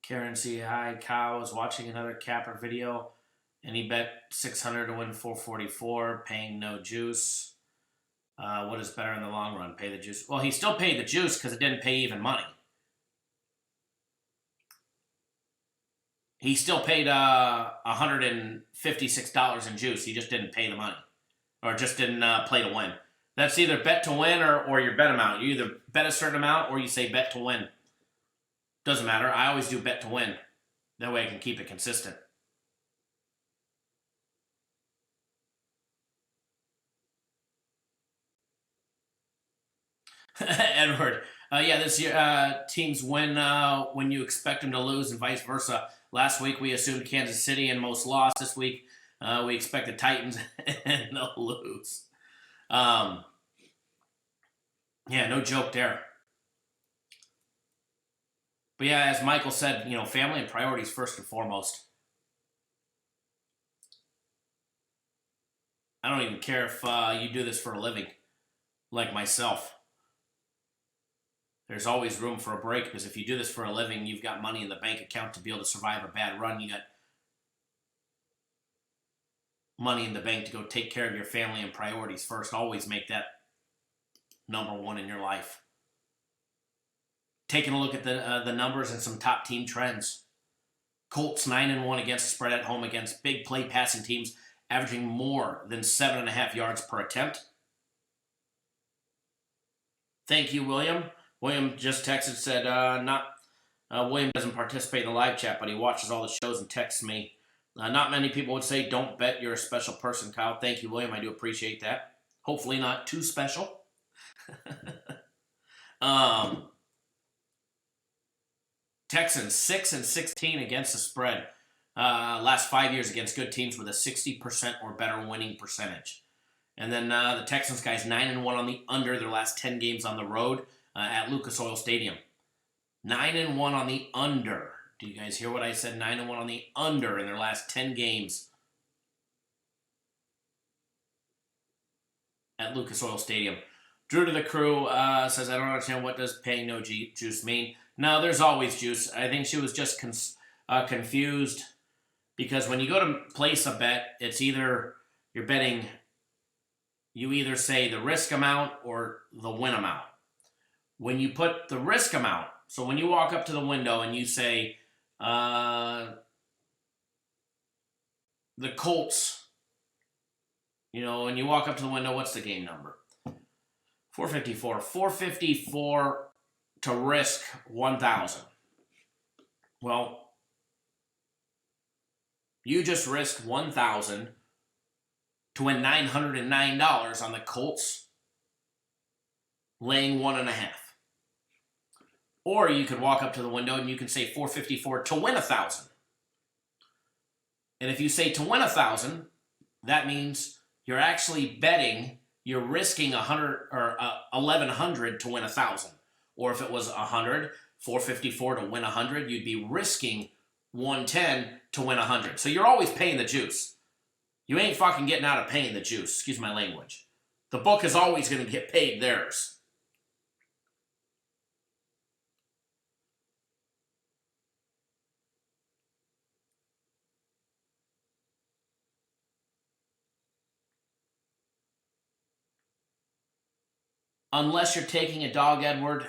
Karen C. Hi, Kyle was watching another capper video, and he bet 600 to win 444, paying no juice. What is better in the long run? Pay the juice? Well, he still paid the juice because it didn't pay even money. He still paid $156 in juice. He just didn't pay the money. Or just didn't play to win. That's either bet to win or your bet amount. You either bet a certain amount or you say bet to win. Doesn't matter. I always do bet to win. That way I can keep it consistent. Edward, yeah, this year teams win when you expect them to lose, and vice versa. Last week we assumed Kansas City and most lost. This week we expect the Titans and they'll lose. Yeah, no joke there. But yeah, as Michael said, family and priorities first and foremost. I don't even care if you do this for a living, like myself. There's always room for a break, because if you do this for a living, you've got money in the bank account to be able to survive a bad run. You got money in the bank to go take care of your family and priorities first. Always make that number one in your life. Taking a look at the numbers and some top team trends. Colts 9-1 against the spread at home against big play passing teams, averaging more than 7.5 yards per attempt. Thank you, William. William just texted, said, William doesn't participate in the live chat, but he watches all the shows and texts me. Not many people would say, don't bet, you're a special person, Kyle. Thank you, William. I do appreciate that. Hopefully not too special. Texans 6-16 against the spread. Last 5 years against good teams with a 60% or better winning percentage. And then the Texans guys 9-1 on the under their last 10 games on the road at Lucas Oil Stadium. 9-1 on the under. Do you guys hear what I said? 9-1 on the under in their last 10 games at Lucas Oil Stadium. Drew to the crew says, I don't understand, what does paying no juice mean? No, there's always juice. I think she was just confused, because when you go to place a bet, it's either you're betting, you either say the risk amount or the win amount. When you put the risk amount, so when you walk up to the window and you say, the Colts, when you walk up to the window, what's the game number? 454. 454 to risk 1,000. Well, you just risked 1,000 to win $909 on the Colts laying 1.5. Or you could walk up to the window and you can say 454 to win 1,000. And if you say to win 1,000, that means you're actually betting, you're risking 100 or 1,100 to win 1,000. Or if it was 100, 454 to win 100, you'd be risking 110 to win 100. So you're always paying the juice. You ain't fucking getting out of paying the juice. Excuse my language. The book is always going to get paid theirs. Unless you're taking a dog, Edward,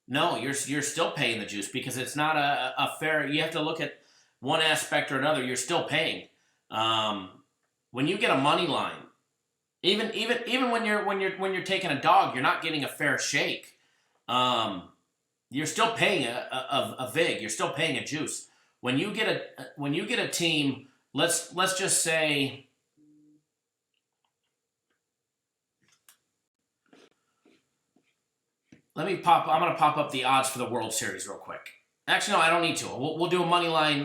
no, you're still paying the juice, because it's not a fair. You have to look at one aspect or another. You're still paying. When you get a money line, even when you're taking a dog, you're not getting a fair shake. You're still paying a vig. You're still paying a juice. When you get a team, let's just say. I'm going to pop up the odds for the World Series real quick. Actually, no, I don't need to. We'll do a money line.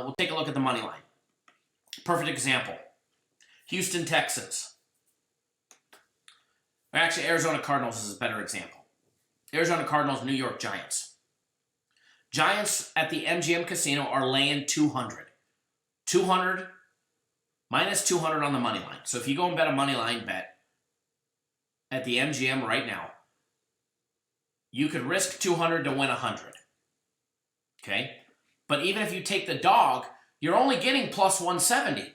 We'll take a look at the money line. Perfect example. Houston Texans. Or actually, Arizona Cardinals is a better example. Arizona Cardinals, New York Giants. Giants at the MGM Casino are laying 200. 200 minus 200 on the money line. So if you go and bet a money line bet at the MGM right now, you could risk 200 to win 100. Okay? But even if you take the dog, you're only getting plus 170.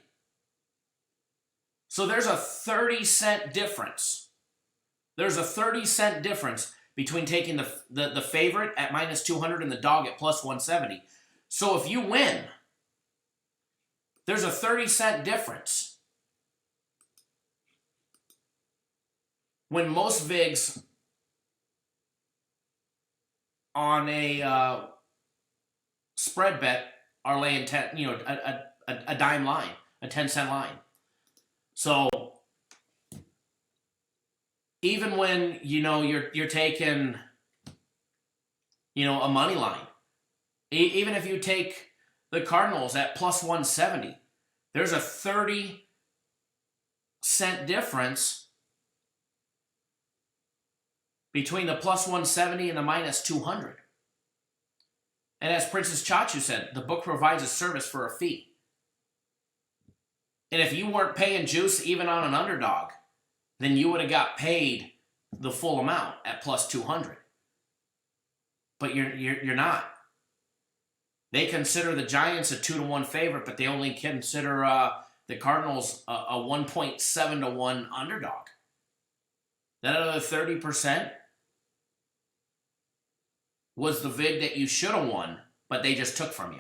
So there's a 30-cent difference. There's a 30-cent difference between taking the favorite at minus 200 and the dog at plus 170. So if you win, there's a 30-cent difference. When most VIGs on a spread bet are laying a dime line, a 10-cent line. So even when you're taking a money line, even if you take the Cardinals at plus 170, there's a 30-cent difference between the plus 170 and the minus 200. And as Princess Chachu said, the book provides a service for a fee. And if you weren't paying juice even on an underdog, then you would have got paid the full amount at plus 200. But you're not. They consider the Giants a 2-1 favorite, but they only consider the Cardinals a 1.7 to 1 underdog. That other 30% was the vig that you should have won, but they just took from you.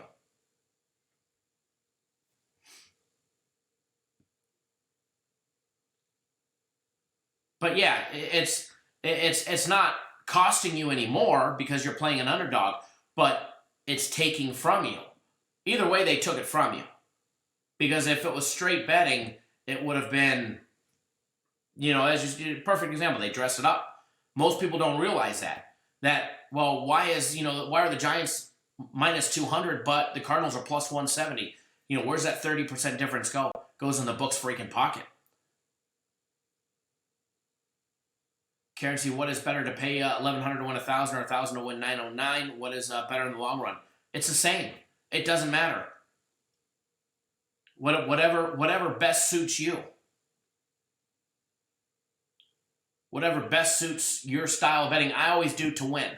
But yeah, it's not costing you anymore because you're playing an underdog, but it's taking from you. Either way, they took it from you. Because if it was straight betting, it would have been, perfect example, they dress it up. Most people don't realize that. Why are the Giants minus 200, but the Cardinals are plus 170? Where's that 30% difference go? Goes in the book's freaking pocket. Currency, what is better to pay $1,100 to win 1,000 or 1,000 to win 909? What is better in the long run? It's the same. It doesn't matter. Whatever best suits you. Whatever best suits your style of betting. I always do to win.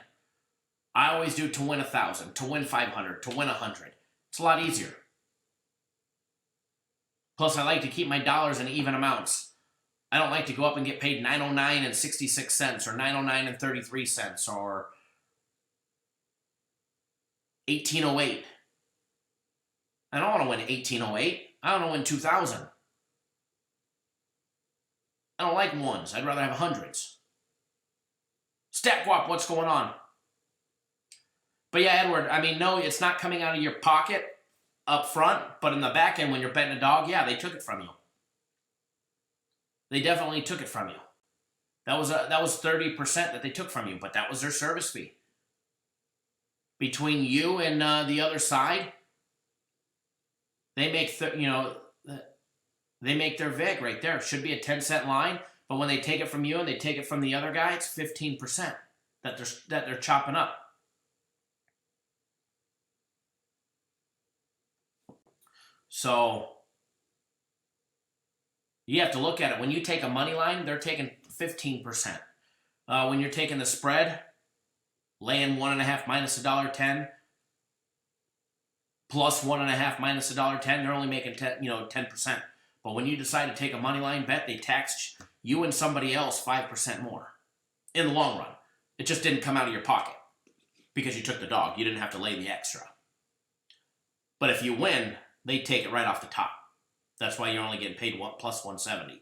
I always do to win 1,000, to win 500, to win 100. It's a lot easier. Plus, I like to keep my dollars in even amounts. I don't like to go up and get paid $9.09 and 66 cents or $9.09 and 33 cents or $18.08. I don't want to win $18.08. I want to win 2,000. I don't like ones. I'd rather have hundreds. Stat what's going on? But yeah, Edward, no, it's not coming out of your pocket up front, but in the back end when you're betting a dog, yeah, they took it from you. They definitely took it from you. That was 30% that they took from you, but that was their service fee. Between you and the other side, they make they make their vig right there. It should be a 10-cent line, but when they take it from you and they take it from the other guy, it's 15% that they're chopping up. So you have to look at it. When you take a money line, they're taking 15%. When you're taking the spread, laying 1.5 minus $1.10, plus 1.5 minus $1.10, they're only making 10%. But when you decide to take a money line bet, they tax you and somebody else 5% more in the long run. It just didn't come out of your pocket because you took the dog. You didn't have to lay the extra. But if you win, they take it right off the top. That's why you're only getting paid plus 170.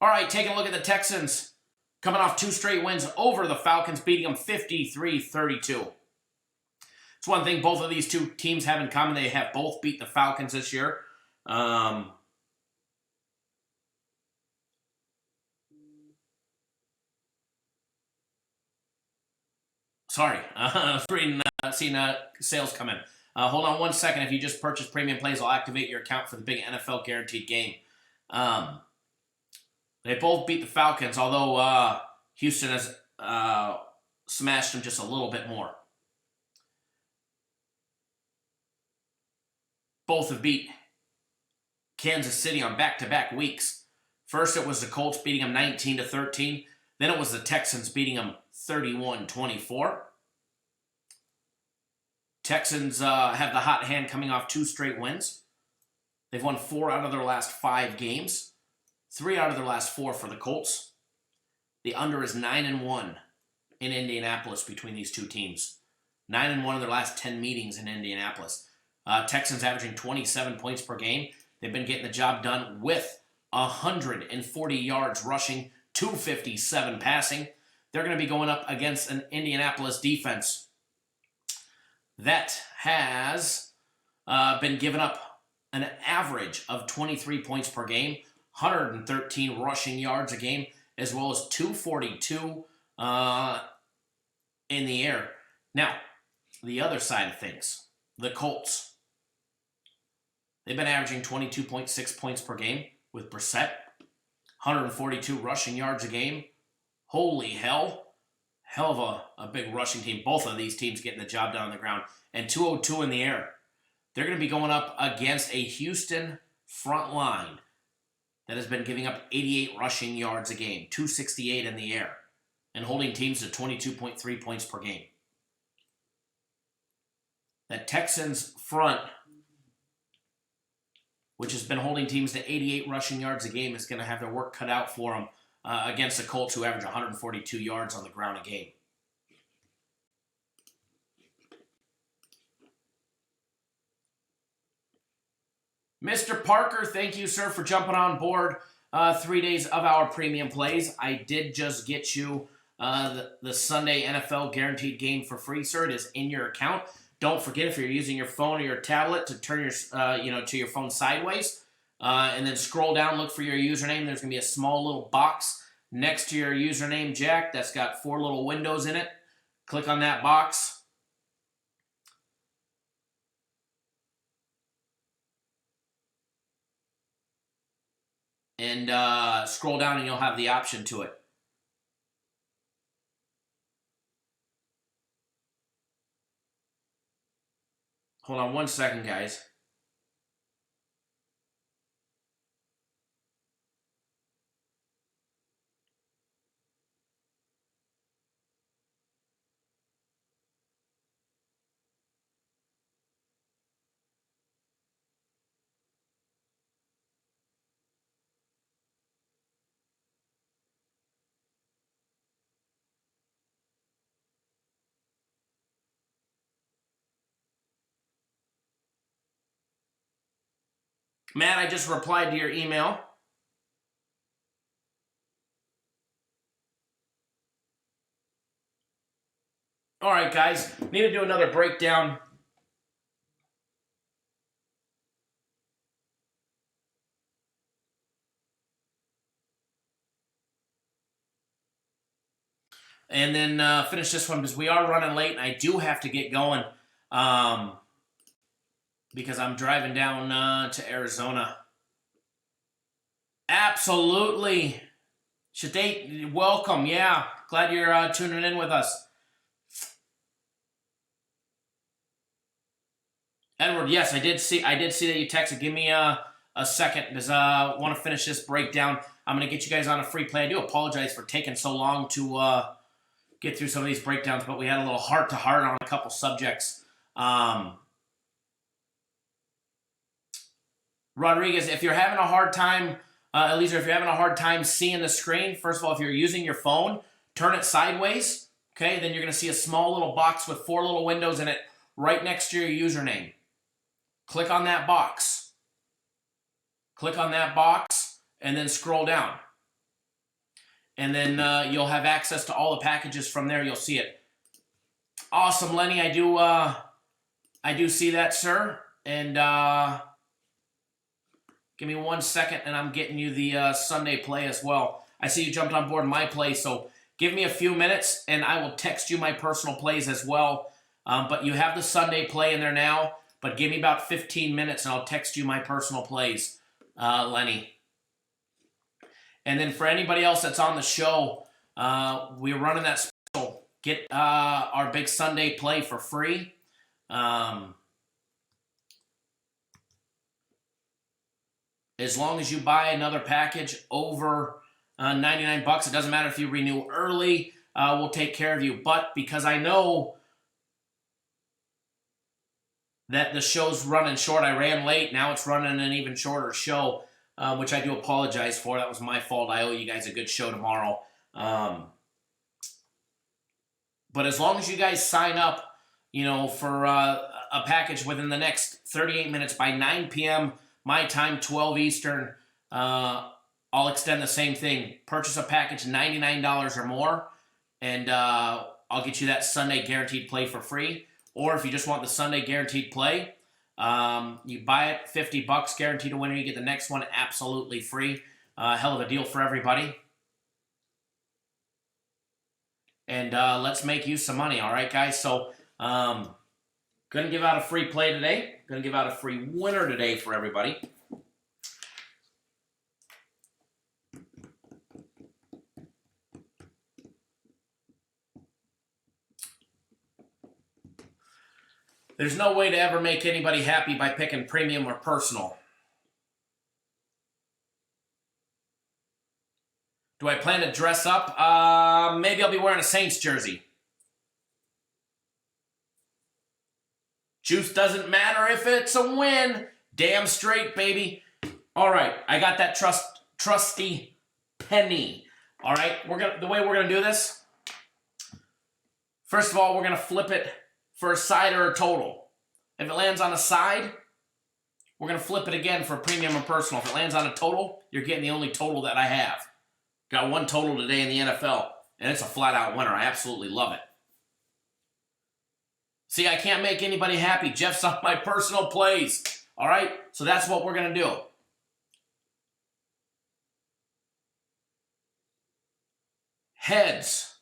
All right, taking a look at the Texans. Coming off 2 straight wins over the Falcons, beating them 53-32. It's one thing both of these two teams have in common. They have both beat the Falcons this year. Sorry, I was reading, seeing sales come in. Hold on one second. If you just purchase premium plays, I'll activate your account for the big NFL guaranteed game. They both beat the Falcons, although Houston has smashed them just a little bit more. Both have beat Kansas City on back-to-back weeks. First, it was the Colts beating them 19-13. Then it was the Texans beating them 31-24. Texans have the hot hand coming off 2 straight wins. They've won 4 out of their last 5 games. 3 out of their last 4 for the Colts. The under is 9-1 in Indianapolis between these two teams. 9-1 in their last 10 meetings in Indianapolis. Texans averaging 27 points per game. They've been getting the job done with 140 yards rushing, 257 passing. they're going to be going up against an Indianapolis defense that has been giving up an average of 23 points per game, 113 rushing yards a game, as well as 242 in the air. Now, the other side of things, the Colts. They've been averaging 22.6 points per game with Brissett, 142 rushing yards a game. Holy hell. Hell of a big rushing team. Both of these teams getting the job done on the ground. And 202 in the air. They're going to be going up against a Houston front line that has been giving up 88 rushing yards a game, 268 in the air, and holding teams to 22.3 points per game. The Texans front, which has been holding teams to 88 rushing yards a game, is going to have their work cut out for them against the Colts, who average 142 yards on the ground a game. Mr. Parker, thank you, sir, for jumping on board 3 days of our premium plays. I did just get you the Sunday NFL guaranteed game for free, sir. It is in your account. Don't forget, if you're using your phone or your tablet, to turn your to your phone sideways, and then scroll down, look for your username. There's going to be a small little box next to your username, Jack, that's got 4 little windows in it. Click on that box. And scroll down and you'll have the option to it. Hold on 1 second, guys. Matt, I just replied to your email. All right, guys. Need to do another breakdown. And then finish this one because we are running late and I do have to get going because I'm driving down to Arizona. Absolutely. Shade, welcome. Yeah, glad you're tuning in with us. Edward, yes, I did see that you texted. Give me a second because I want to finish this breakdown. I'm going to get you guys on a free play. I do apologize for taking so long to get through some of these breakdowns, but we had a little heart-to-heart on a couple subjects. Rodriguez, if you're having a hard time, Eliezer, if you're having a hard time seeing the screen, first of all, if you're using your phone, turn it sideways, okay? Then you're going to see a small little box with 4 little windows in it right next to your username. Click on that box. Click on that box and then scroll down. And then you'll have access to all the packages from there. You'll see it. Awesome, Lenny. I do see that, sir. And give me 1 second, and I'm getting you the Sunday play as well. I see you jumped on board my play, so give me a few minutes, and I will text you my personal plays as well. But you have the Sunday play in there now, but give me about 15 minutes, and I'll text you my personal plays, Lenny. And then for anybody else that's on the show, we're running that special. Get our big Sunday play for free. As long as you buy another package over $99, it doesn't matter if you renew early, we'll take care of you. But because I know that the show's running short, I ran late, now it's running an even shorter show, which I do apologize for. That was my fault. I owe you guys a good show tomorrow. But as long as you guys sign up, for a package within the next 38 minutes by 9 p.m., my time, 12 Eastern, I'll extend the same thing. Purchase a package $99 or more, and I'll get you that Sunday guaranteed play for free. Or if you just want the Sunday guaranteed play, you buy it, $50, guaranteed to win, and you get the next one absolutely free. Hell of a deal for everybody. And let's make you some money, all right, guys? So, going to give out a free play today. Going to give out a free winner today for everybody. There's no way to ever make anybody happy by picking premium or personal. Do I plan to dress up? Maybe I'll be wearing a Saints jersey. Juice doesn't matter if it's a win. Damn straight, baby. All right, I got that trusty penny. All right, the way we're gonna do this. First of all, we're gonna flip it for a side or a total. If it lands on a side, we're gonna flip it again for a premium or personal. If it lands on a total, you're getting the only total that I have. Got one total today in the NFL, and it's a flat-out winner. I absolutely love it. See, I can't make anybody happy. Jeff's on my personal plays. All right? So that's what we're going to do. Heads.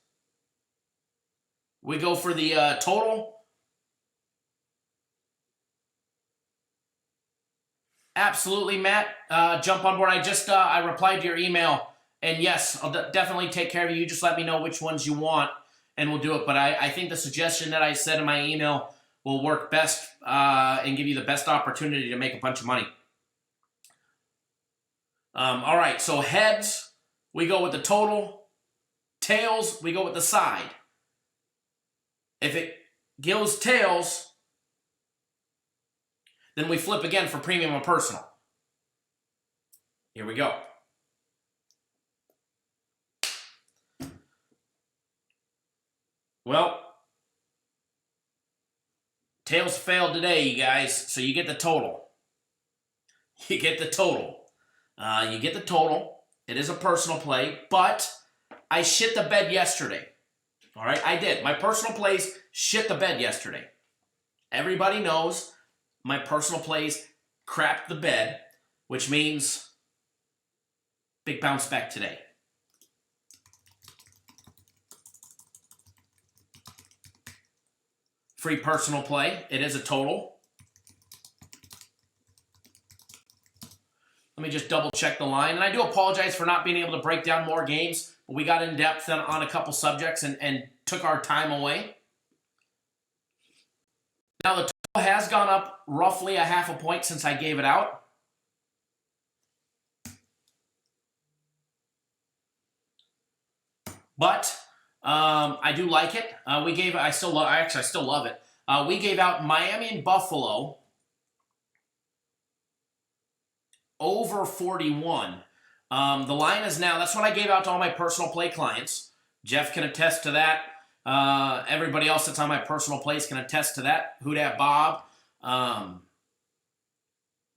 We go for the total. Absolutely, Matt. Jump on board. I replied to your email. And yes, I'll definitely take care of you. You just let me know which ones you want, and we'll do it. But I think the suggestion that I said in my email will work best and give you the best opportunity to make a bunch of money. All right, so heads, we go with the total. Tails, we go with the side. If it goes tails, then we flip again for premium or personal. Here we go. Well, tails failed today, you guys, so you get the total. You get the total. You get the total. It is a personal play, but I shit the bed yesterday. All right, I did. My personal plays shit the bed yesterday. Everybody knows my personal plays crapped the bed, which means big bounce back today. Free personal play. It is a total. Let me just double check the line. And I do apologize for not being able to break down more games, but we got in depth on a couple subjects and took our time away. Now the total has gone up roughly a half a point since I gave it out. But I do like it. I still love it. We gave out Miami and Buffalo over 41. The line is now, that's what I gave out to all my personal play clients. Jeff can attest to that. Everybody else that's on my personal plays can attest to that. Who dat Bob?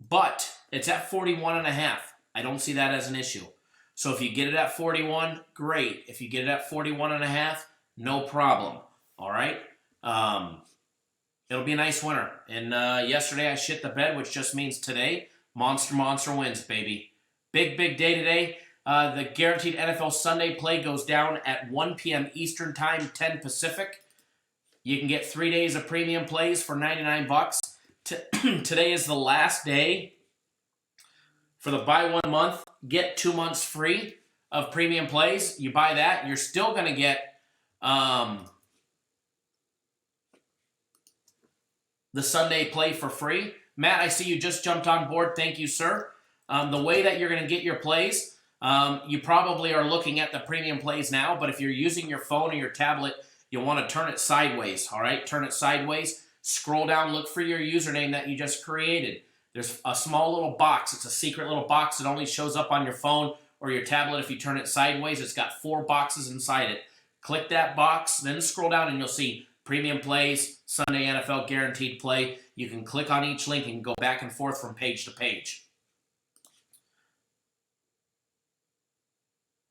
But it's at 41.5. I don't see that as an issue. So if you get it at 41, great. If you get it at 41.5, no problem. All right? It'll be a nice winner. And yesterday I shit the bed, which just means today, monster wins, baby. Big day today. The guaranteed NFL Sunday play goes down at 1 p.m. Eastern Time, 10 Pacific. You can get 3 days of premium plays for $99. Today is the last day for the buy 1 month, get 2 months free of premium plays. You buy that, you're still going to get the Sunday play for free. Matt, I see you just jumped on board. Thank you, sir. The way that you're going to get your plays, you probably are looking at the premium plays now, but if you're using your phone or your tablet, you'll want to turn it sideways, all right? Turn it sideways. Scroll down, look for your username that you just created. There's a small little box. It's a secret little box that only shows up on your phone or your tablet if you turn it sideways. It's got 4 boxes inside it. Click that box, then scroll down and you'll see premium plays, Sunday NFL guaranteed play. You can click on each link and go back and forth from page to page.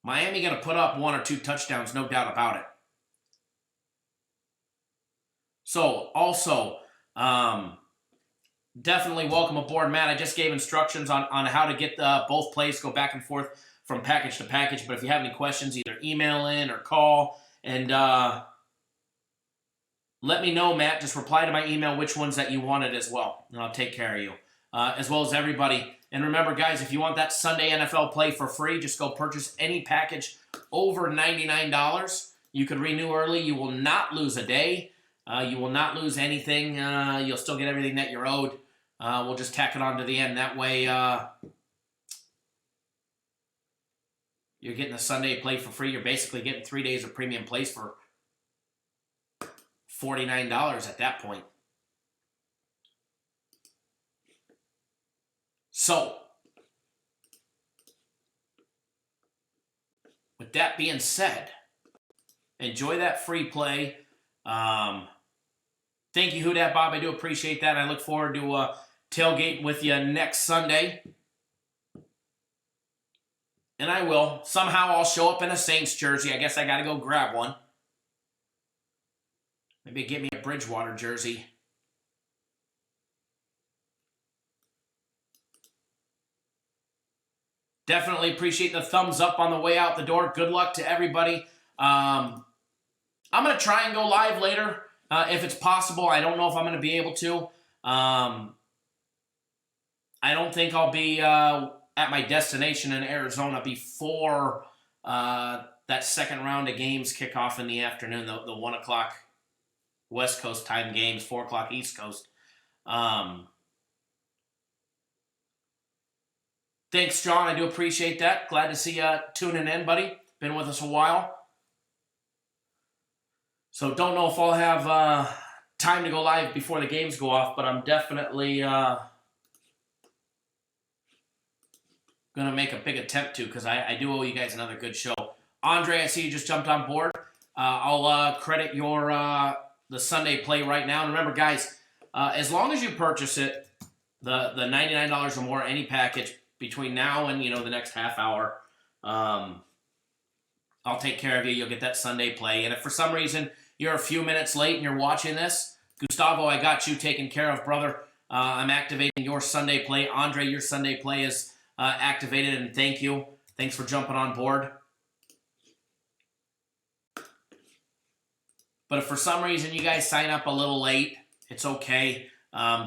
Miami going to put up 1 or 2 touchdowns, no doubt about it. So also, definitely welcome aboard, Matt. I just gave instructions on how to get both plays, go back and forth from package to package. But if you have any questions, either email in or call. And let me know, Matt. Just reply to my email which ones that you wanted as well. And I'll take care of you. As well as everybody. And remember, guys, if you want that Sunday NFL play for free, just go purchase any package over $99. You could renew early. You will not lose a day. You will not lose anything. You'll still get everything that you're owed. We'll just tack it on to the end. That way, you're getting a Sunday play for free. You're basically getting 3 days of premium plays for $49 at that point. So, with that being said, enjoy that free play. Thank you, Who Dat Bob. I do appreciate that. I look forward to tailgating with you next Sunday. And I will. Somehow I'll show up in a Saints jersey. I guess I got to go grab one. Maybe get me a Bridgewater jersey. Definitely appreciate the thumbs up on the way out the door. Good luck to everybody. I'm going to try and go live later if it's possible. I don't know if I'm going to be able to. I don't think I'll be at my destination in Arizona before that second round of games kick off in the afternoon, the 1 o'clock West Coast time games, 4 o'clock East Coast. Thanks, John. I do appreciate that. Glad to see you tuning in, buddy. Been with us a while. So don't know if I'll have time to go live before the games go off, but I'm definitely going to make a big attempt to, because I do owe you guys another good show. Andre, I see you just jumped on board. I'll credit your the Sunday play right now. And remember, guys, as long as you purchase it, the $99 or more, any package, between now and, the next half hour, I'll take care of you. You'll get that Sunday play. And if for some reason you're a few minutes late and you're watching this, Gustavo, I got you taken care of, brother. I'm activating your Sunday play. Andre, your Sunday play is activated, and thank you. Thanks for jumping on board. But if for some reason you guys sign up a little late, it's okay.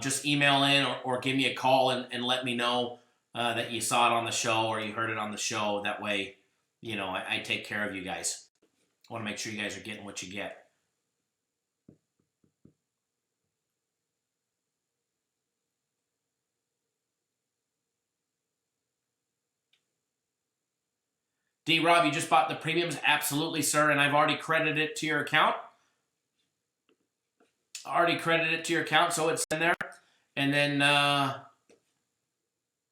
Just email in or give me a call and let me know that you saw it on the show or you heard it on the show. That way, I take care of you guys. I want to make sure you guys are getting what you get. D-Rob, you just bought the premiums? Absolutely, sir, and I've already credited it to your account. So it's in there. And then,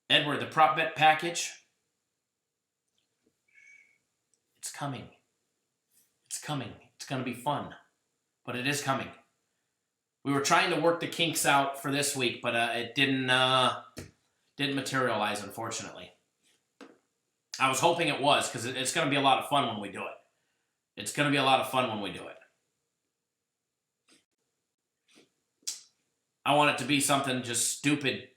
Edward, the prop bet package. It's coming. It's coming. It's going to be fun. But it is coming. We were trying to work the kinks out for this week, but it didn't materialize, unfortunately. I was hoping it was, because it's going to be a lot of fun when we do it. I want it to be something just stupid,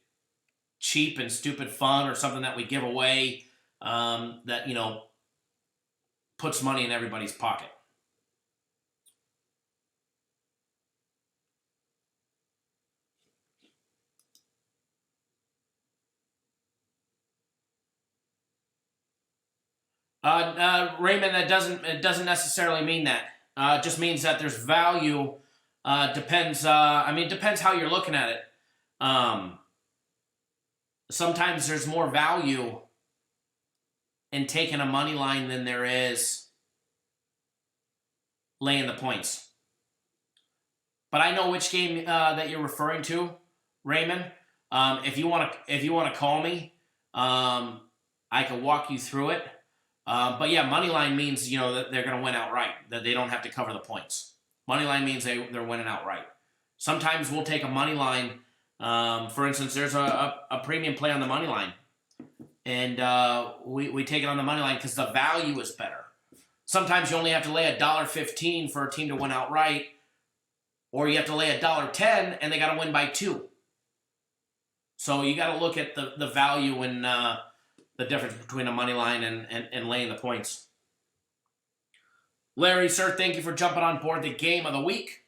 cheap and stupid fun, or something that we give away that, puts money in everybody's pocket. Raymond, it doesn't necessarily mean that. It just means that there's value. Depends how you're looking at it. Sometimes there's more value in taking a money line than there is laying the points. But I know which game that you're referring to, Raymond. If you want to call me, I can walk you through it. But yeah, money line means that they're going to win outright. That they don't have to cover the points. Money line means they're winning outright. Sometimes we'll take a money line. For instance, there's a premium play on the money line, and we take it on the money line because the value is better. Sometimes you only have to lay $1.15 for a team to win outright, or you have to lay $1.10 and they got to win by 2. So you got to look at the value and the difference between a money line and laying the points. Larry, sir, thank you for jumping on board the game of the week.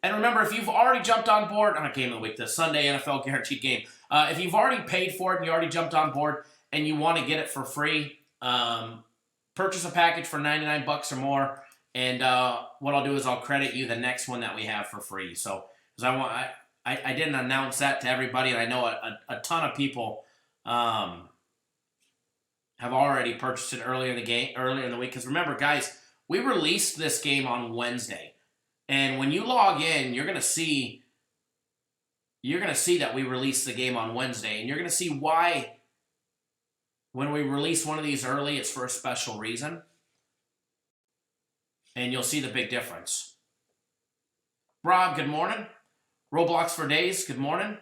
And remember, if you've already jumped on board on a game of the week, the Sunday NFL guaranteed game, if you've already paid for it and you already jumped on board and you want to get it for free, purchase a package for $99 or more. And what I'll do is I'll credit you the next one that we have for free. So, because I didn't announce that to everybody, and I know a ton of people have already purchased it earlier in the week. Because remember, guys, we released this game on Wednesday, and when you log in, you're gonna see that we released the game on Wednesday, and you're gonna see why. When we release one of these early, it's for a special reason. And you'll see the big difference. Rob, good morning. Roblox for Days, good morning.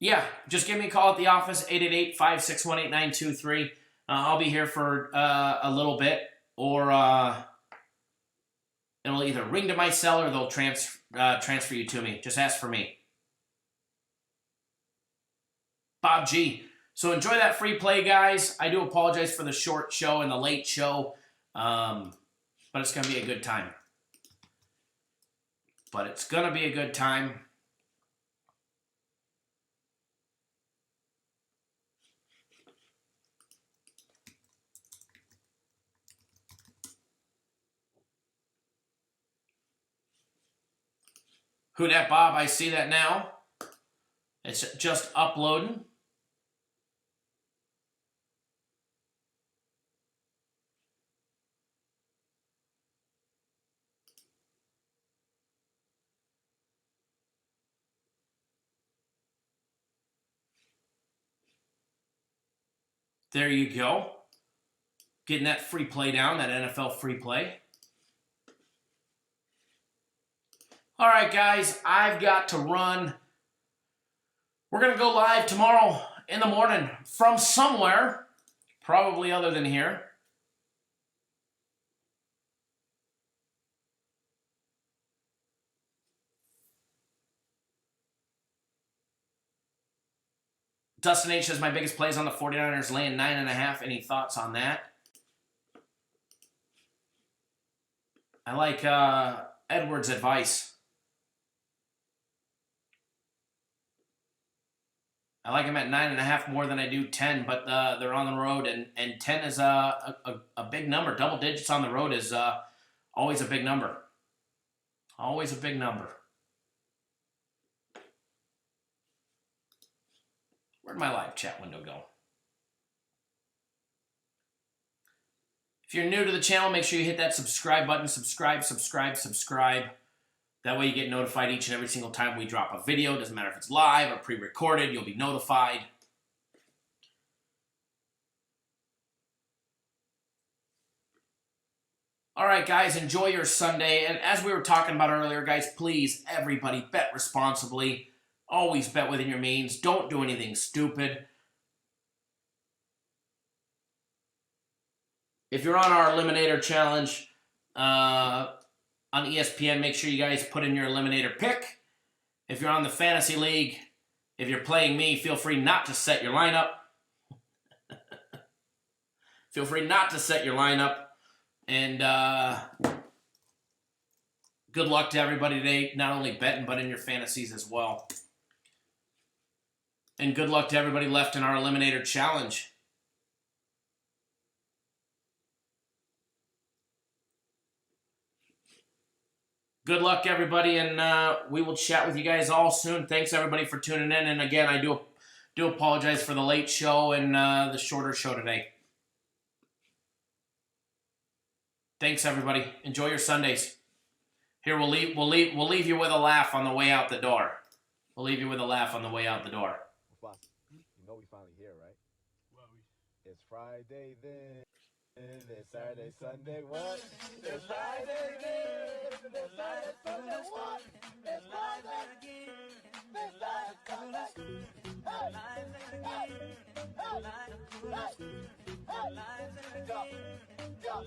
Yeah, just give me a call at the office, 888-561-8923. I'll be here for a little bit, or it'll either ring to my cell or they'll transfer you to me. Just ask for me. Bob G. So enjoy that free play, guys. I do apologize for the short show and the late show, but it's going to be a good time. Who dat, Bob? I see that now. It's just uploading. There you go. Getting that free play down, that NFL free play. All right, guys, I've got to run. We're going to go live tomorrow in the morning from somewhere, probably other than here. Dustin H says my biggest plays on the 49ers laying 9.5. Any thoughts on that? I like Edwards' advice. I like him at 9.5 more than I do 10, but they're on the road, and 10 is a big number. Double digits on the road is always a big number. Always a big number. Where'd my live chat window go? If you're new to the channel, make sure you hit that subscribe button. Subscribe. That way you get notified each and every single time we drop a video. Doesn't matter if it's live or pre-recorded, you'll be notified. All right, guys, enjoy your Sunday. And as we were talking about earlier, guys, please, everybody, bet responsibly. Always bet within your means. Don't do anything stupid. If you're on our Eliminator Challenge on ESPN, make sure you guys put in your Eliminator pick. If you're on the Fantasy League, if you're playing me, feel free not to set your lineup. Feel free not to set your lineup. And good luck to everybody today, not only betting, but in your fantasies as well. And good luck to everybody left in our Eliminator Challenge. Good luck, everybody, and we will chat with you guys all soon. Thanks, everybody, for tuning in. And again, I do apologize for the late show and the shorter show today. Thanks, everybody. Enjoy your Sundays. Here, we'll leave you with a laugh on the way out the door. We'll leave you with a laugh on the way out the door. You know we finally here, right? It's Friday then. It's Saturday, Sunday, what? It's Friday then. It's Sunday. What? It's Sunday. It's Sunday. Hey! Hey! Hey! Hey! Go! Go!